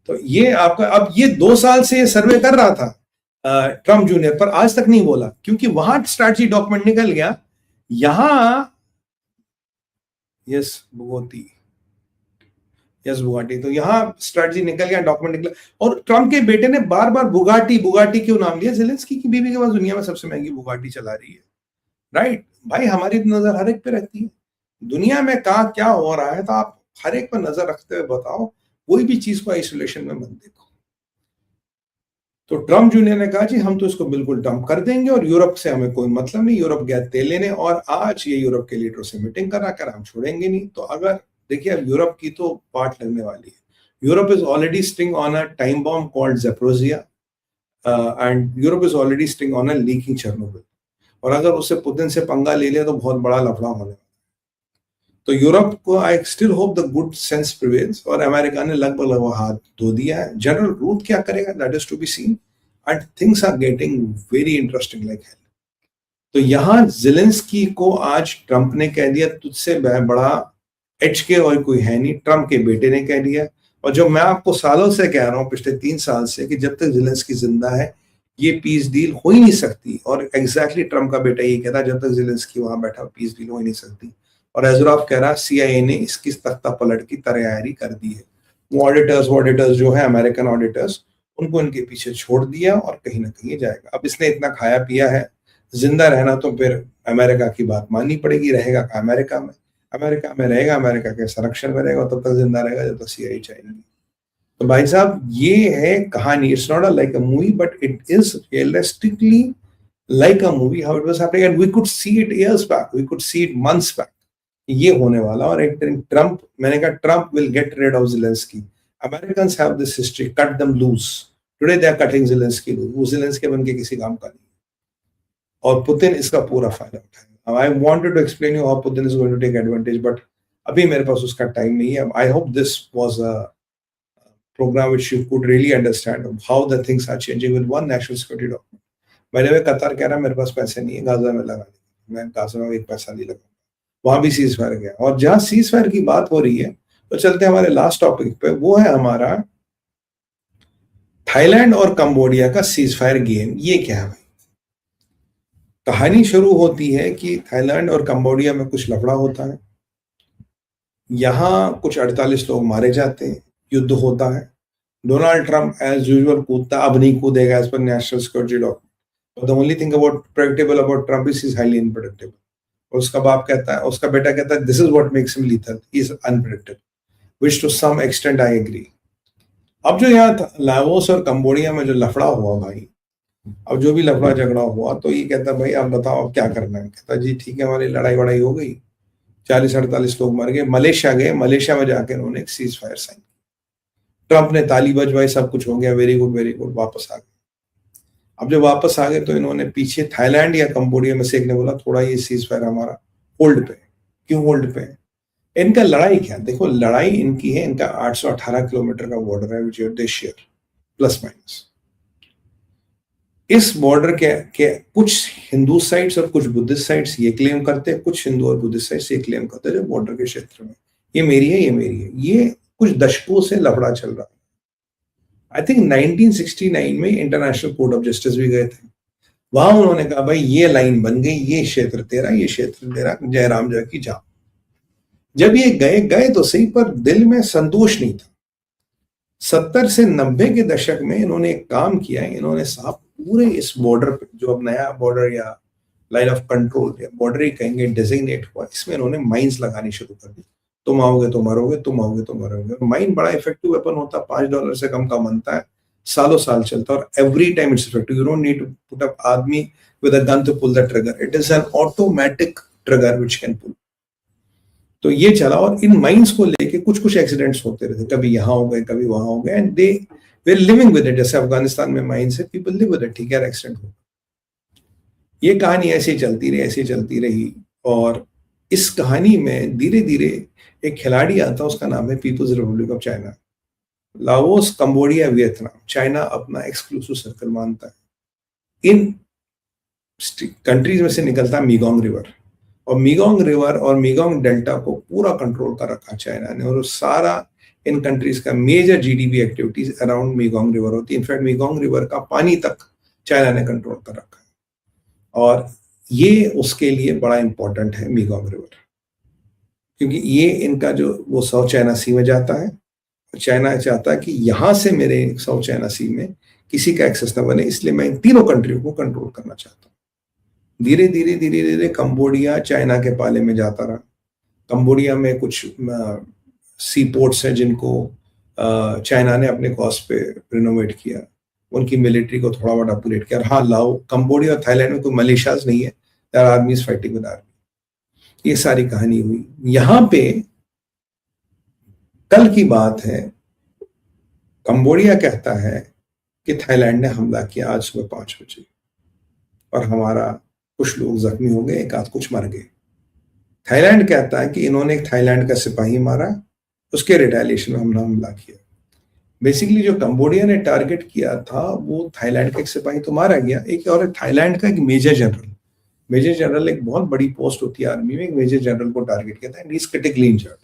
तो ये आपका, अब ये 2 साल से ये सर्वे कर रहा था ट्रंप जूनियर, पर आज तक नहीं बोला, क्योंकि वहां स्ट्रैटेजी डॉक्यूमेंट निकल गया, यहां यस बुगाटी, यस बुगाटी, तो यहां स्ट्रैटेजी निकल गया, डॉक्यूमेंट निकला। और ट्रंप के बेटे ने बार बार बुगाटी क्यों नाम लिया? ज़ेलेंस्की की बीवी के पास दुनिया में सबसे महंगी बुगाटी चला रही है, राइट? भाई हमारी नजर हर एक पे रहती है, दुनिया में कहा क्या हो रहा है तो आप हर एक पर नजर रखते हुए बताओ, कोई भी चीज को आइसोलेशन में मत देखो। तो ट्रम्प जूनियर ने कहा जी हम तो इसको बिल्कुल डंप कर देंगे और यूरोप से हमें कोई मतलब नहीं, यूरोप गया तेल लेने और आज ये यूरोप के लीडरों से मीटिंग करा कर हम छोड़ेंगे नहीं। तो अगर देखिए अब यूरोप की तो पार्ट लगने वाली है। Europe is already sitting on a time bomb called Zaporizhzhia and Europe is already sitting on a leaking Chernobyl. और अगर उससे पुतिन से पंगा ले लिया तो बहुत बड़ा लफड़ा होने वाला। तो यूरोप को I still hope the good sense prevails और अमेरिका ने लगभग हाथ धो दिया है। जनरल रूट क्या करेगा that is to be seen and things are getting very interesting like hell. तो यहां ज़ेलेंस्की को आज ट्रंप ने कह दिया तुझसे बड़ा एच के और कोई है नहीं, ट्रंप के बेटे ने कह दिया। और जो मैं आपको सालों से कह रहा हूं पिछले 3 साल से कि जब तक ज़ेलेंस्की जिंदा है ये पीस डील हो ही नहीं सकती, और एग्जैक्टली ट्रंप का बेटा ये कहता जब तक ज़ेलेंस्की वहां बैठा पीस डील हो ही नहीं सकती। और एजराफ कह रहा सीआईए ने इसकी तख्ता पलट की तैयारी कर दी है। वो ऑडिटर्स जो है अमेरिकन ऑडिटर्स उनको इनके पीछे छोड़ दिया और कहीं ना कहीं जाएगा। अब इसने इतना खाया पिया है, जिंदा रहना तो फिर अमेरिका की बात माननी पड़ेगी। रहेगा अमेरिका में रहेगा, अमेरिका के संरक्षण में रहेगा, तब तक जिंदा रहेगा जब तक सीआईए चाहेगी। तो भाई साहब ये है कहानी। It's not like a movie but it is realistically like a movie how it was happening and we could see it years back, we could see it months back. ये होने वाला। और एक दिन ट्रंप, मैंने कहा Trump will get rid of Zelensky. Americans have this history, cut them loose. Today they are cutting Zelensky loose. वो ज़ेलेंस्की बन के किसी काम का नहीं और पुतिन इसका पूरा फायदा उठाएगा। I wanted to explain you how Putin is going to take advantage but अभी मेरे पास उसका टाइम नहीं है। I hope this was a program which you could really understand how the things are changing with one national security document. मैंने वे कतार कह रहा मेरे पास पैसे नहीं है गाजा में लगा, मैं गाजा में एक पैसा नहीं लगा। वहां भी सीज फायर गया। और जहां सीज फायर की बात हो रही है तो चलते हमारे लास्ट टॉपिक पे, वो है हमारा थाईलैंड और कंबोडिया का सीज फायर गेम। ये क्या है भाई? कहानी शुरू होती है कि थाईलैंड और कंबोडिया में कुछ लफड़ा होता है, यहां कुछ 48 लोग मारे जाते हैं, युद्ध होता है। डोनाल्ड ट्रंप एज यूजुअल कूदता, अब नहीं कूदेगा एज पर national security document. The only thing about predictable about Trump is highly unpredictable. और उसका बाप कहता है, उसका बेटा कहता है this is what makes him lethal, he is unpredictable, which to some extent I agree. अब जो यहाँ लाओस और कंबोडिया में जो लफड़ा हुआ भाई, अब जो भी लफड़ा झगड़ा हुआ तो ये कहता भाई आप बताओ अब क्या करना है। कहता जी ठीक है हमारी लड़ाई वड़ाई हो गई, 40-48 लोग मर गए, मलेशिया गए, मलेशिया में जाकर उन्होंने एक सीज फायर साइन। ट्रंप ने ताली बजवाई, सब कुछ हो गया, वेरी गुड, वापस आ गए। अब जब वापस आ गए तो इन्होंने पीछे थाईलैंड या कंबोडिया में से एक ने बोला थोड़ा ये सीज फायर हमारा होल्ड पे। क्यों होल्ड पे? इनका लड़ाई क्या, देखो लड़ाई इनकी है, इनका 818 किलोमीटर का बॉर्डर है विच दे शेयर प्लस माइनस। इस बॉर्डर के कुछ हिंदू साइट्स और कुछ बुद्धिस्ट साइट्स ये क्लेम करते हैं, कुछ हिंदू और बुद्धिस्ट साइट्स ये क्लेम करते हैं जो बॉर्डर के क्षेत्र में ये मेरी है, ये मेरी है। ये कुछ दशकों से लफड़ा चल रहा है। आई थिंक 1969 में इंटरनेशनल कोर्ट ऑफ जस्टिस भी गए थे, वहां उन्होंने कहा भाई ये लाइन बन गई, ये क्षेत्र तेरा, ये क्षेत्र तेरा, जयराम जय की जा। जब ये गए तो सही, पर दिल में संतोष नहीं था। 70 से 90 के दशक में इन्होंने एक काम किया, इन्होंने साहब पूरे इस बॉर्डर पे जो अब नया बॉर्डर या लाइन ऑफ कंट्रोल या बॉर्डर ही कहेंगे डिजिग्नेट हुआ, इसमें इन्होंने माइंस लगानी शुरू कर दी। तुम आओगे तो मरोगे, तुम आओगे तो मरोगे। माइन बड़ा इफेक्टिव वेपन होता है, $5 से कम का बनता है, सालों साल चलता है और every time it's effective. You don't need to put up आदमी with a gun to pull the trigger, it is an automatic trigger which can pull. तो ये चला और इन माइंस को लेके कुछ कुछ एक्सीडेंट्स होते रहते, कभी यहाँ हो गए कभी वहां हो गए, and they way living with it. जैसे अफगानिस्तान में माइंस है, पीपल लिव विद इट, ठीक है एक्सीडेंट हो। ये कहानी ऐसे चलती रही और इस कहानी में धीरे धीरे एक खिलाड़ी आता, उसका नाम है People's Republic of China. Laos, Cambodia, Vietnam, China अपना एक्सक्लूसिव सर्कल मानता है। इन कंट्रीज में से निकलता मीगोंग रिवर, और मीगोंग रिवर और मीगोंग डेल्टा को पूरा कंट्रोल कर रखा चाइना ने, और सारा इन कंट्रीज का major GDP activities around Mekong river होती है। इनफैक्ट मीगोंग रिवर का पानी तक चाइना ने कंट्रोल कर रखा है, और ये उसके लिए बड़ा इंपॉर्टेंट है मीगोंग रिवर, क्योंकि ये इनका जो वो साउथ चाइना सी में जाता है। चाइना चाहता है कि यहां से मेरे साउथ चाइना सी में किसी का एक्सेस ना बने, इसलिए मैं इन तीनों कंट्रियों को कंट्रोल करना चाहता हूँ। धीरे धीरे कंबोडिया चाइना के पाले में जाता रहा। कंबोडिया में कुछ सी पोर्ट्स हैं जिनको चाइना ने अपने कॉस्ट पे रिनोवेट किया, उनकी मिलिट्री को थोड़ा बहुत अपग्रेड किया। और हाँ, लाओ, कंबोडिया और थाईलैंड में कोई मलेशियाज नहीं है, there are armies fighting with army. ये सारी कहानी हुई। यहां पे कल की बात है, कंबोडिया कहता है कि थाईलैंड ने हमला किया आज सुबह 5 बजे और हमारा कुछ लोग जख्मी हो गए, एक आध कुछ मर गए। थाईलैंड कहता है कि इन्होंने एक थाईलैंड का सिपाही मारा, उसके रिटेलिएशन में हमने हमला किया। बेसिकली जो कंबोडिया ने टारगेट किया था वो थाईलैंड का एक सिपाही तो मारा गया, एक और थाईलैंड का एक मेजर जनरल। मेजर जनरल एक बहुत बड़ी पोस्ट होती है आर्मी में, एक मेजर जनरल को टारगेट किया था and he is critically injured.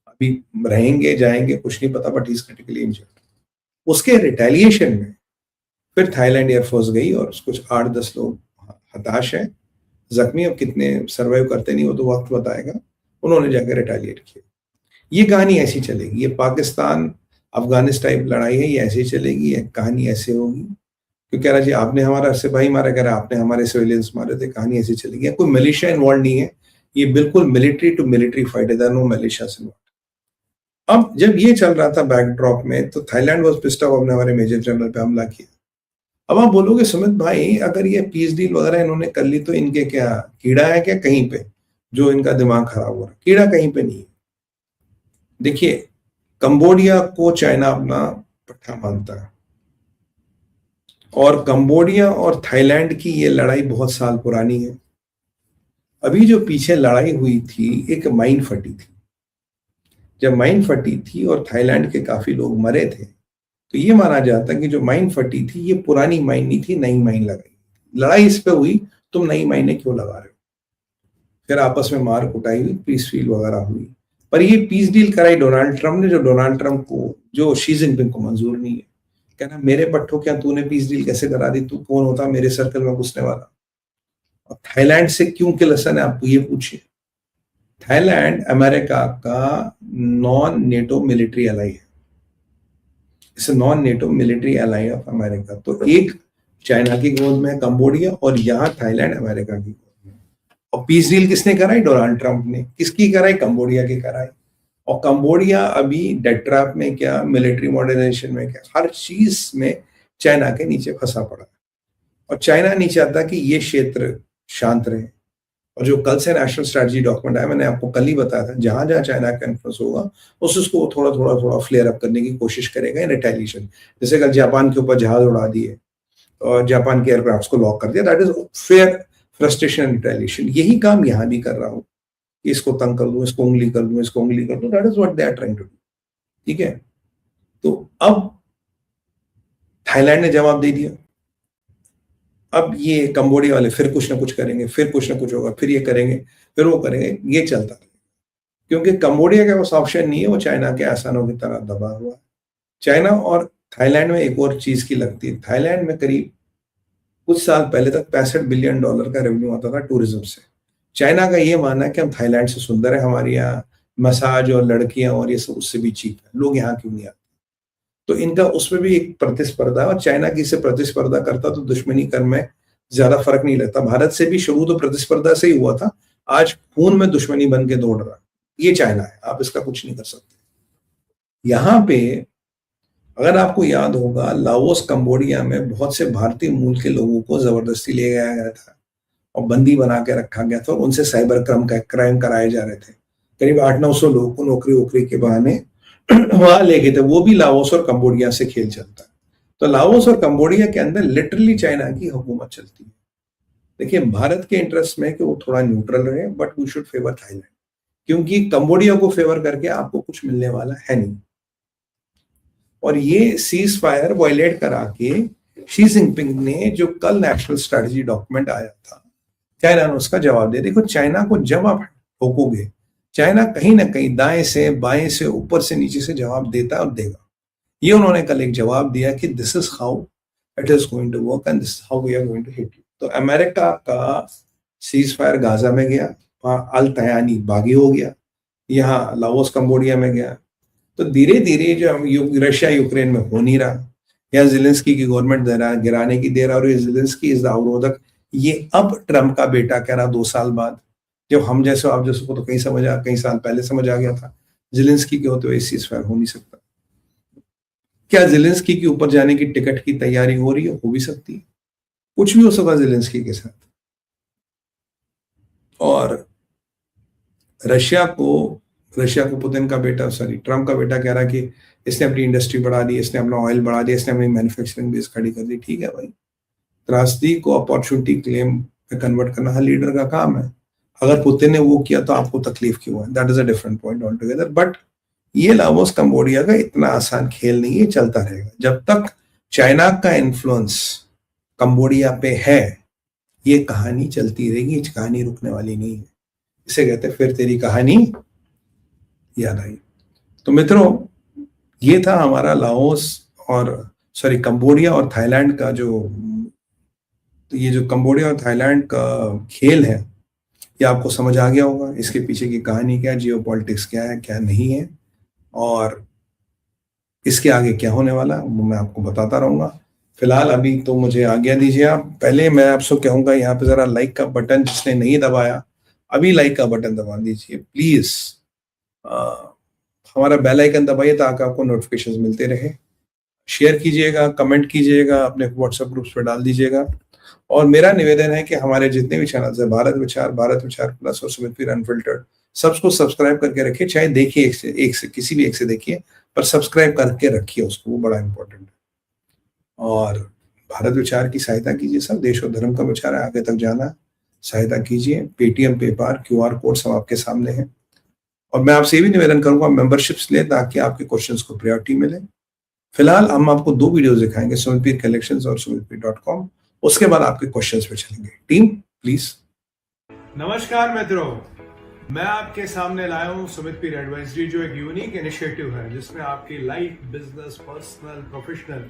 अभी रहेंगे जाएंगे कुछ नहीं पता, but he is critically injured. उसके रिटेलिएशन में फिर थाईलैंड एयरफोर्स गई और कुछ 8-10 लोग हताश है, जख्मी। अब कितने सर्वाइव करते नहीं वो तो वक्त बताएगा। उन्होंने जाकर रिटेलिएट किया। ये कहानी ऐसी चलेगी, ये पाकिस्तान अफगानिस्तान टाइप लड़ाई है, ये ऐसे ही चलेगी, ये कहानी ऐसे होगी। क्यों कह रहा जी आपने हमारा सिपाही मारा, कह रहा आपने हमारे सिविलियंस मारे थे, कहानी ऐसी चलेगी। कोई मलेशिया इन्वॉल्व नहीं है, ये बिल्कुल मिलिट्री टू मिलिट्री फाइट है, नो मलेशिया से इन्वॉल्व। अब जब ये चल रहा था बैकड्रॉप में तो थाईलैंड वाज पिस्ड ऑफ, हमने हमारे मेजर जनरल पे हमला किया। अब आप बोलोगे सुमित भाई अगर ये पीस डील वगैरह इन्होंने कर ली तो इनके क्या कीड़ा है क्या कहीं पे जो इनका दिमाग खराब हो रहा है? कीड़ा कहीं पे नहीं है। देखिए, कंबोडिया को चाइना अपना पट्टा मानता है और कंबोडिया और थाईलैंड की ये लड़ाई बहुत साल पुरानी है। अभी जो पीछे लड़ाई हुई थी, एक माइन फटी थी। जब माइन फटी थी और थाईलैंड के काफी लोग मरे थे, तो ये माना जाता है कि जो माइन फटी थी ये पुरानी माइन नहीं थी, नई माइन लगाई। लड़ाई इस पे हुई, तुम नई माइने क्यों लगा रहे हो? फिर आपस में मार कुटाई हुई, पीस डील वगैरह हुई। पर ये पीस डील कराई डोनाल्ड ट्रंप ने, जो डोनाल्ड ट्रंप को, जो शी जिनपिंग को मंजूर नहीं है। कहना मेरे पट्टों क्या तूने पीस डील कैसे करा दी? तू कौन होता मेरे सर्कल में घुसने वाला? और थाईलैंड से क्यों किलसन है आपको ये पूछिए। थाईलैंड अमेरिका का नॉन नेटो मिलिट्री एलाई है, it's non NATO military ally of America. तो एक चाइना की गोद में कंबोडिया और यहाँ थाईलैंड अमेरिका की गोद में। और पीस डील किसने कराई? डोनाल्ड ट्रंप ने। किसकी कराई? कंबोडिया की कराई। और कंबोडिया अभी डेट ट्रैप में क्या, मिलिट्री मॉडर्नाइजेशन में क्या, हर चीज में चाइना के नीचे फंसा पड़ा है। और चाइना नहीं चाहता कि ये क्षेत्र शांत रहे। और जो कल से नेशनल स्ट्रेटजी डॉक्यूमेंट आया, मैंने आपको कल ही बताया था, जहां जहां चाइना का इन्फ्लुएंस होगा उसको थोड़ा थोड़ा थोड़ा फ्लेयर अप करने की कोशिश करेगा इन रिटेलिएशन। जैसे कल जापान के ऊपर जहाज उड़ा दिए और जापान के एयरक्राफ्ट को लॉक कर दिया, that is fair frustration and retaliation. यही काम यहां भी कर रहा हूं, इसको तंग कर दूं, इसको उंगली कर दूं, इसको उंगली कर दूं, that is what they are trying to do. ठीक है, तो अब थाईलैंड ने जवाब दे दिया। अब ये कंबोडिया वाले फिर कुछ ना कुछ करेंगे, फिर कुछ ना कुछ होगा, फिर ये करेंगे, फिर वो करेंगे, ये चलता है। क्योंकि कंबोडिया का उस ऑप्शन नहीं है, वो चाइना के आसानों की तरह दबा हुआ है। चाइना और थाईलैंड में एक और चीज की लगती है, थाईलैंड में करीब कुछ साल पहले तक $65 बिलियन का रेवेन्यू आता था टूरिज्म से। चाइना का ये मानना है कि हम थाईलैंड से सुंदर है, हमारे यहाँ मसाज और लड़कियां और ये सब उससे भी चीप है, लोग यहाँ क्यों नहीं आते? तो इनका उसमें भी एक प्रतिस्पर्धा है और चाइना की से प्रतिस्पर्धा करता तो दुश्मनी कर में ज्यादा फर्क नहीं लगता। भारत से भी शुरू तो प्रतिस्पर्धा से ही हुआ था, आज खून में दुश्मनी बन के दौड़ रहा। ये चाइना है, आप इसका कुछ नहीं कर सकते। यहाँ पे अगर आपको याद होगा, लाओस कंबोडिया में बहुत से भारतीय मूल के लोगों को जबरदस्ती ले गया था और बंदी बना के रखा गया था और उनसे साइबर क्राइम कराए जा रहे थे। करीब 800-900 लोगों को नौकरी वोकरी के बहाने वहां ले गए थे। वो भी लाओस और कंबोडिया से खेल चलता है। तो लाओस और कंबोडिया के अंदर लिटरली चाइना की हुकूमत चलती है। देखिए, भारत के इंटरेस्ट में कि वो थोड़ा न्यूट्रल रहे, but we should favour Thailand, क्योंकि कंबोडिया को फेवर करके आपको कुछ मिलने वाला है नहीं। और ये सीज फायर वायलेट करा के शी जिनपिंग ने, जो कल नेशनल स्ट्रेटजी डॉक्यूमेंट आया था, चाइना ने उसका जवाब दिया। देखो, चाइना को जब आप ठोकोगे, चाइना कहीं ना कहीं दाएं से बाएं से ऊपर से नीचे से जवाब देता और देगा। ये उन्होंने कल एक जवाब दिया कि this is how it is going to work and this how we are going to hit you. तो अमेरिका का सीज फायर गाजा में गया, वहां अल तयानी बागी हो गया, यहाँ लाओस कंबोडिया में गया। तो धीरे धीरे जो रशिया यूक्रेन में हो नहीं रहा, यहाँ ज़ेलेंस्की की गवर्नमेंट गिराने की दे रहा, और ये ज़ेलेंस्की इज द अवरोधक। ये अब ट्रम्प का बेटा कह रहा 2 साल बाद, जब हम जैसे आप जैसे को तो कई साल पहले समझ आ गया था, ज़ेलेंस्की के होते हुए सीज़फायर हो नहीं सकता। क्या ज़ेलेंस्की के ऊपर जाने की टिकट की तैयारी हो रही है? हो भी सकती है। कुछ भी हो सकता है ज़ेलेंस्की के साथ। और रशिया को पुतिन का बेटा, सॉरी, ट्रम्प का बेटा कह रहा है कि इसने अपनी इंडस्ट्री बढ़ा दी, इसने अपना ऑयल बढ़ा दिया, इसने अपनी मैन्युफैक्चरिंग बेस खड़ी कर दी। ठीक है भाई, त्रासदी को अपॉर्चुनिटी क्लेम में कन्वर्ट करना हर लीडर का काम है। अगर पुतिन ने वो किया तो आपको तकलीफ क्यों है? That is a different point all together. But ये लाओस कंबोडिया का इतना आसान खेल नहीं है, चलता रहेगा जब तक चाइना का इन्फ्लुएंस कंबोडिया पे है। ये कहानी चलती रहेगी, कहानी रुकने वाली नहीं है। इसे कहते हैं फिर तेरी कहानी याद आई। तो मित्रों, ये था हमारा लाओस और सॉरी कंबोडिया और थाईलैंड का ये जो कंबोडिया और थाईलैंड का खेल है, ये आपको समझ आ गया होगा। इसके पीछे की कहानी क्या है, जियोपॉलिटिक्स क्या है, क्या नहीं है, और इसके आगे क्या होने वाला वो मैं आपको बताता रहूंगा। फिलहाल अभी तो मुझे आज्ञा दीजिए आप। पहले मैं आपसे कहूंगा यहाँ पे जरा लाइक का बटन जिसने नहीं दबाया, अभी लाइक का बटन दबा दीजिए प्लीज। हमारा बेल आइकन दबाइए ताकि आपको नोटिफिकेशंस मिलते रहे। शेयर कीजिएगा, कमेंट कीजिएगा, अपने व्हाट्सएप ग्रुप्स पे डाल दीजिएगा। और मेरा निवेदन है कि हमारे जितने भी चैनल्स है, भारत विचार प्लस और सुमित अनफिल्टर्ड, सबको सब्सक्राइब करके रखिए। चाहे देखिए एक से किसी भी एक से देखिए, पर सब्सक्राइब करके रखिए उसको, वो बड़ा इंपॉर्टेंट है। और भारत विचार की सहायता कीजिए। सब देश और धर्म का विचार है, आगे तक जाना, सहायता कीजिए। पेटीएम, पेपाल, QR कोड सब आपके सामने है। और मैं आपसे ये भी निवेदन करूंगा मेंबरशिप्स ले ताकि आपके क्वेश्चंस को प्रायोरिटी मिले। फिलहाल हम आपको 2 वीडियोस दिखाएंगे, सुमित कलेक्शंस और sumitpir.com। उसके बाद आपके क्वेश्चंस पे चलेंगे। Team please. नमस्कार मित्रों, मैं आपके सामने लाया हूं सुमित पीर एडवाइजरी, जो एक यूनिक इनिशिएटिव है जिसमें आपकी लाइफ, बिजनेस, पर्सनल, प्रोफेशनल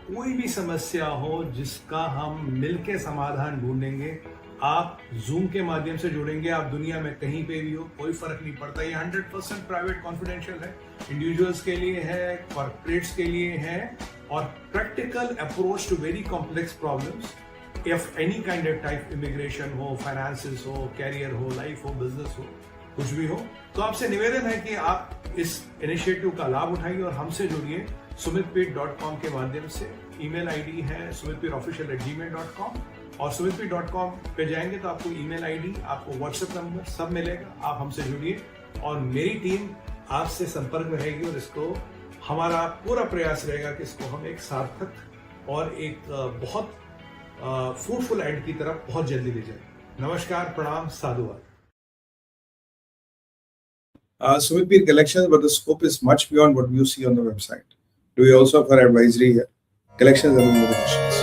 कोई भी समस्या हो जिसका हम मिलके समाधान ढूंढेंगे। आप जूम के माध्यम से जुड़ेंगे, आप दुनिया में कहीं पे भी हो, कोई फर्क नहीं पड़ता। ये 100% प्राइवेट कॉन्फिडेंशियल है, इंडिविजुअल्स के लिए है, कॉर्पोरेट्स के लिए है, और practical approach to very complex problems. If any kind of type, immigration हो, फाइनेंसेस हो, कैरियर हो, लाइफ हो, बिजनेस हो, कुछ भी हो, तो आपसे निवेदन है कि आप इस इनिशिएटिव का लाभ उठाइए और हमसे जुड़िए sumitpir.com के माध्यम से। ईमेल आईडी है sumitpirofficial@gmail.com, और sumitpir.com पे जाएंगे तो आपको ईमेल आईडी, आपको व्हाट्सएप नंबर सब मिलेगा। आप हमसे जुड़िए और मेरी टीम आपसे संपर्क में रहेगी, और इसको हमारा पूरा प्रयास रहेगा कि इसको हम एक सार्थक और एक बहुत फ्रूटफुल एंड की तरफ बहुत जल्दी ले जाए। नमस्कार, प्रणाम, साधुवाद। Sumitpir collections, but the scope is much beyond what you see on the website. Do we also offer advisory here? Collections are more questions.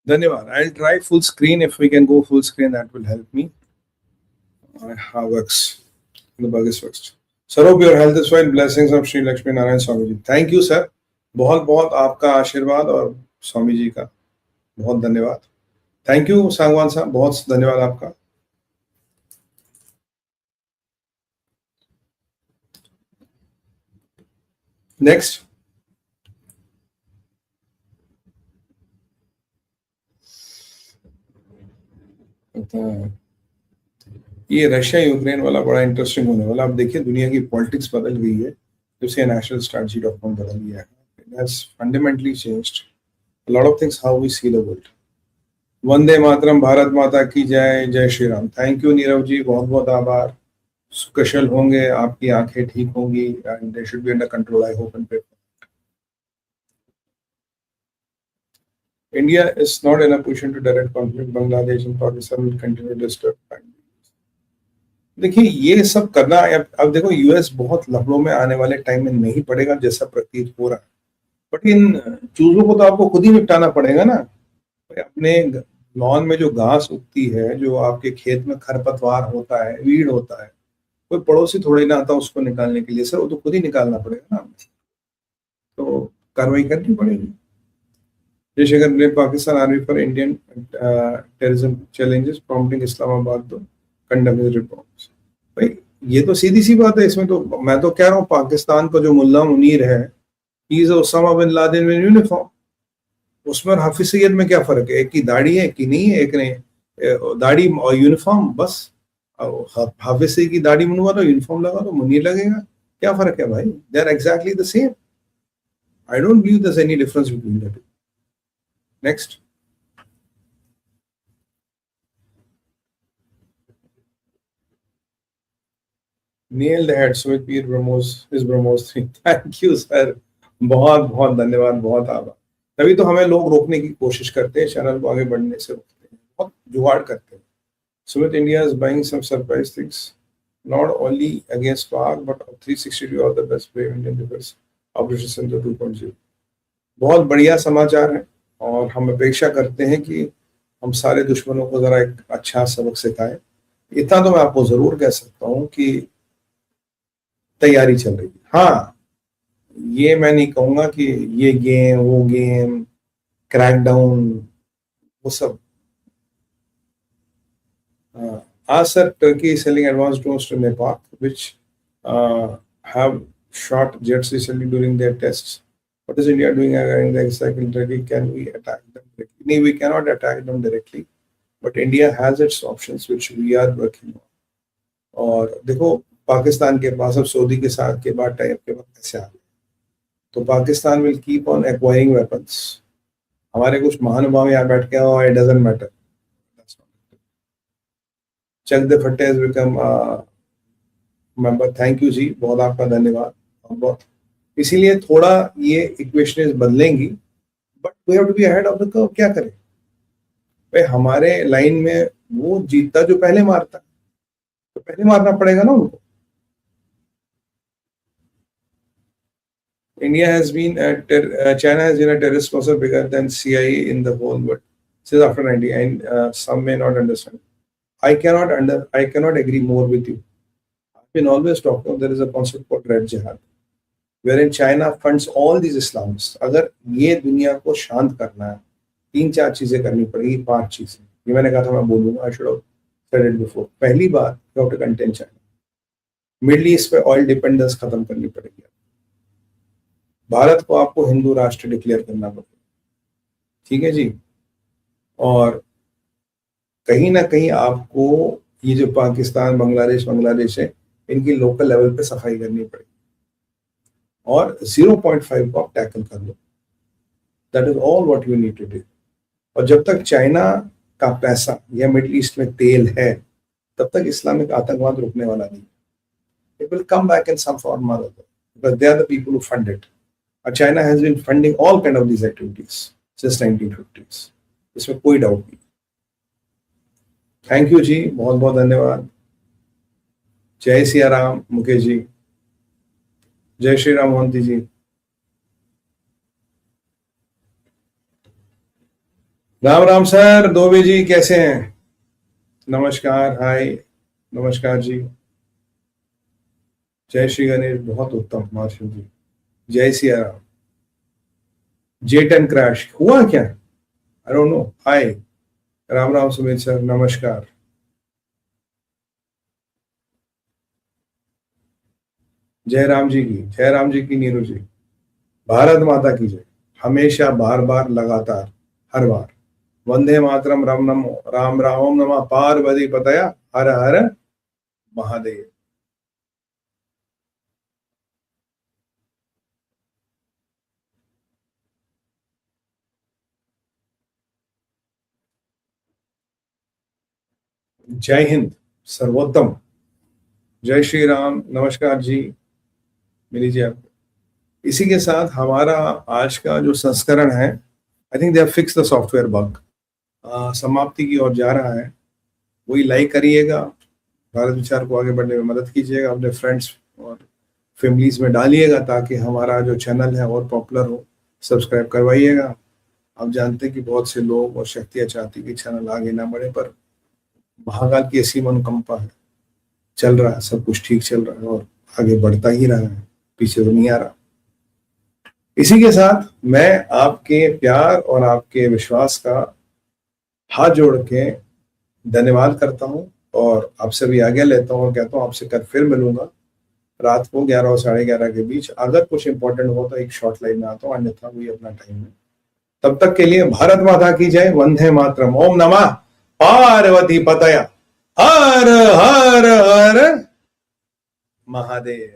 धन्यवाद। I'll try full screen. If we can go full screen, that will help me. How works? The bug is fixed. Sir, hope your health is fine. Blessings of Shri Lakshmi Narayan Swami ji. Thank you, sir. बहुत बहुत आपका आशीर्वाद और स्वामी जी का बहुत धन्यवाद। थैंक यू सांगवान साहब, बहुत धन्यवाद आपका। नेक्स्ट, ये रशिया यूक्रेन वाला बड़ा इंटरेस्टिंग होने वाला। अब देखिए दुनिया की पॉलिटिक्स बदल गई है, जैसे नेशनल स्ट्रैटेजी डॉक्यूमेंट बदल गया है। It has fundamentally changed a lot of things how we see the world. Vande Mataram, Bharat माता की जय, जय श्री राम। थैंक यू नीरव जी, बहुत बहुत आभार। कुशल होंगे, आपकी आंखें ठीक होंगी and they should be under control, I hope and pray. India is not in a position to direct conflict. Bangladesh and Pakistan will continue to disturb. देखिए ये सब करना, अब देखो यूएस बहुत लफड़ों में आने वाले टाइम में नहीं पड़ेगा जैसा प्रतीत हो रहा है, बट इन चूजों को तो आपको खुद ही निपटाना पड़ेगा ना। अपने लॉन में जो घास उगती है, जो आपके खेत में खरपतवार होता है, वीड होता है, कोई पड़ोसी थोड़ी ना आता उसको निकालने के लिए, सर वो तो खुद ही निकालना पड़ेगा ना। तो कार्रवाई करनी पड़ेगी। जयशंकर ने Pakistan army for Indian terrorism challenges prompting Islamabad तो कंडम हिज रिपोर्ट्स। भाई ये तो सीधी सी बात है, इसमें तो मैं तो कह रहा हूँ पाकिस्तान का जो मुल्ला मुनीर है, he is Osama bin Laden in uniform. उसमें और हाफिज सईद में क्या फर्क है? एक की दाढ़ी है, एक की नहीं है। एक ने दाढ़ी और यूनिफॉर्म बस। हाफिज सईद की दाढ़ी मुनवा दो, यूनिफॉर्म लगा दो, मुनीर लगेगा। क्या फर्क है भाई? They are exactly the same. I don't believe there is any difference between the two. Next. Nail the head Sumit Peer BrahMos is BrahMos 3। Thank you sir, बहुत बहुत धन्यवाद, बहुत आभार। तभी तो हमें लोग रोकने की कोशिश करते हैं, चैनल को आगे बढ़ने से रोकते हैं, बहुत जुगाड़ करते हैं। Sumit India is buying some surprise things, not only against Pak, but 360 of the best brave Indian defense Operation Sindhu 2.0। बहुत बढ़िया समाचार है और हम अपेक्षा करते हैं कि हम सारे दुश्मनों को जरा एक अच्छा सबक सिखाएं। इतना तो मैं आपको जरूर कह सकता हूं कि तैयारी चल रही है। हाँ, ये मैं नहीं कहूंगा कि ये गेम वो गेम, क्रैकडाउन, वो सब। sir, Turkey is selling advanced drones to Nepal, which have shot jets recently during their tests. What is India doing regarding the cycle Turkey? Can we attack them directly? No, we cannot attack them directly, but India has its options which we are working on. और देखो पाकिस्तान के पास अब सऊदी के साथ के बाद टाइप के वक्त ऐसे आ गए, तो Pakistan will keep on acquiring weapons. हमारे कुछ महानुभाव यहाँ बैठ के, और इट डजंट मैटर। चक द फट्टे has become member. Thank you ji, बहुत आपका धन्यवाद। बहुत इसीलिए थोड़ा ये इक्वेशंस बदलेंगी, but we have to be ahead of the curve. क्या करें भाई, हमारे लाइन में वो जीतता जो पहले मारता, तो पहले मारना पड़ेगा ना उनको। India has been China has been a terrorist sponsor bigger than CIA in the whole world since after 90, and some may not understand. I cannot agree more with you. I've been always talking, there is a concept called Red Jihad, wherein China funds all these Islamists। अगर ये दुनिया को शांत करना है, 3-4 चीजें करनी पड़ेगी, 5 चीजें। ये मैंने कहा था मैं बोलूंगा, I should have said it before. पहली बात, you have to contain China. Middle East पे ऑयल डिपेंडेंस खत्म करनी पड़ेगी। भारत को आपको हिंदू राष्ट्र डिक्लेयर करना पड़ेगा, ठीक है जी। और कहीं ना कहीं आपको ये जो पाकिस्तान बांग्लादेश है, इनकी लोकल लेवल पे सफाई करनी पड़ेगी और 0.5 को आप टैकल कर लो। That is all what you need to do. और जब तक चाइना का पैसा या मिडिल ईस्ट में तेल है, तब तक इस्लामिक आतंकवाद रुकने वाला नहीं। It will come back in some form और other, because they are the people who fund it. और China has been funding all kind of these activities since 1950s, इसमें कोई डाउट नहीं। थैंक यू जी, बहुत बहुत धन्यवाद। जय सिया राम मुकेश जी, जय श्री राम मोहंती जी। राम राम सर, दोबे जी कैसे हैं? नमस्कार, हाय, नमस्कार जी। जय श्री गणेश, बहुत उत्तम मार्शल जी। जय सिया राम। J10 क्रैश हुआ क्या? I don't know. Hi, Ram Ram Sumit sir, नमस्कार। जय राम जी की, जय राम जी की, नीरू जी। भारत माता की जय, हमेशा, बार बार, लगातार, हर बार। वंदे मातरम, राम नमो राम रामम नमः पार्वती पतया, हर हर महादेव। जय हिंद, सर्वोत्तम, जय श्री राम, नमस्कार जी, मिली जी आपको। इसी के साथ हमारा आज का जो संस्करण है, I think they have fix the software bug, समाप्ति की ओर जा रहा है। वही लाइक करिएगा, भारत विचार को आगे बढ़ने में मदद कीजिएगा, अपने फ्रेंड्स और फैमिलीज में डालिएगा ताकि हमारा जो चैनल है और पॉपुलर हो। सब्सक्राइब करवाइएगा। आप जानते हैं कि बहुत से लोग और शक्तियाँ चाहती कि चैनल आगे ना बढ़े, पर महाकाल की ऐसी अनुकंपा है, चल रहा है, सब कुछ ठीक चल रहा है और आगे बढ़ता ही रहा है, पीछे तो नहीं आ रहा। इसी के साथ मैं आपके प्यार और आपके विश्वास का हाथ जोड़ के धन्यवाद करता हूं और आपसे भी आज्ञा लेता हूं और कहता हूं आपसे कल फिर मिलूंगा रात को 11 और 11:30 के बीच। अगर कुछ इंपॉर्टेंट हो तो एक शॉर्ट लाइन में आता हूँ, अन्यथा वही अपना टाइम है। तब तक के लिए भारत माता की जय, वंदे मातरम, ओम नमः पार्वती पतया, हर हर हर महादेव।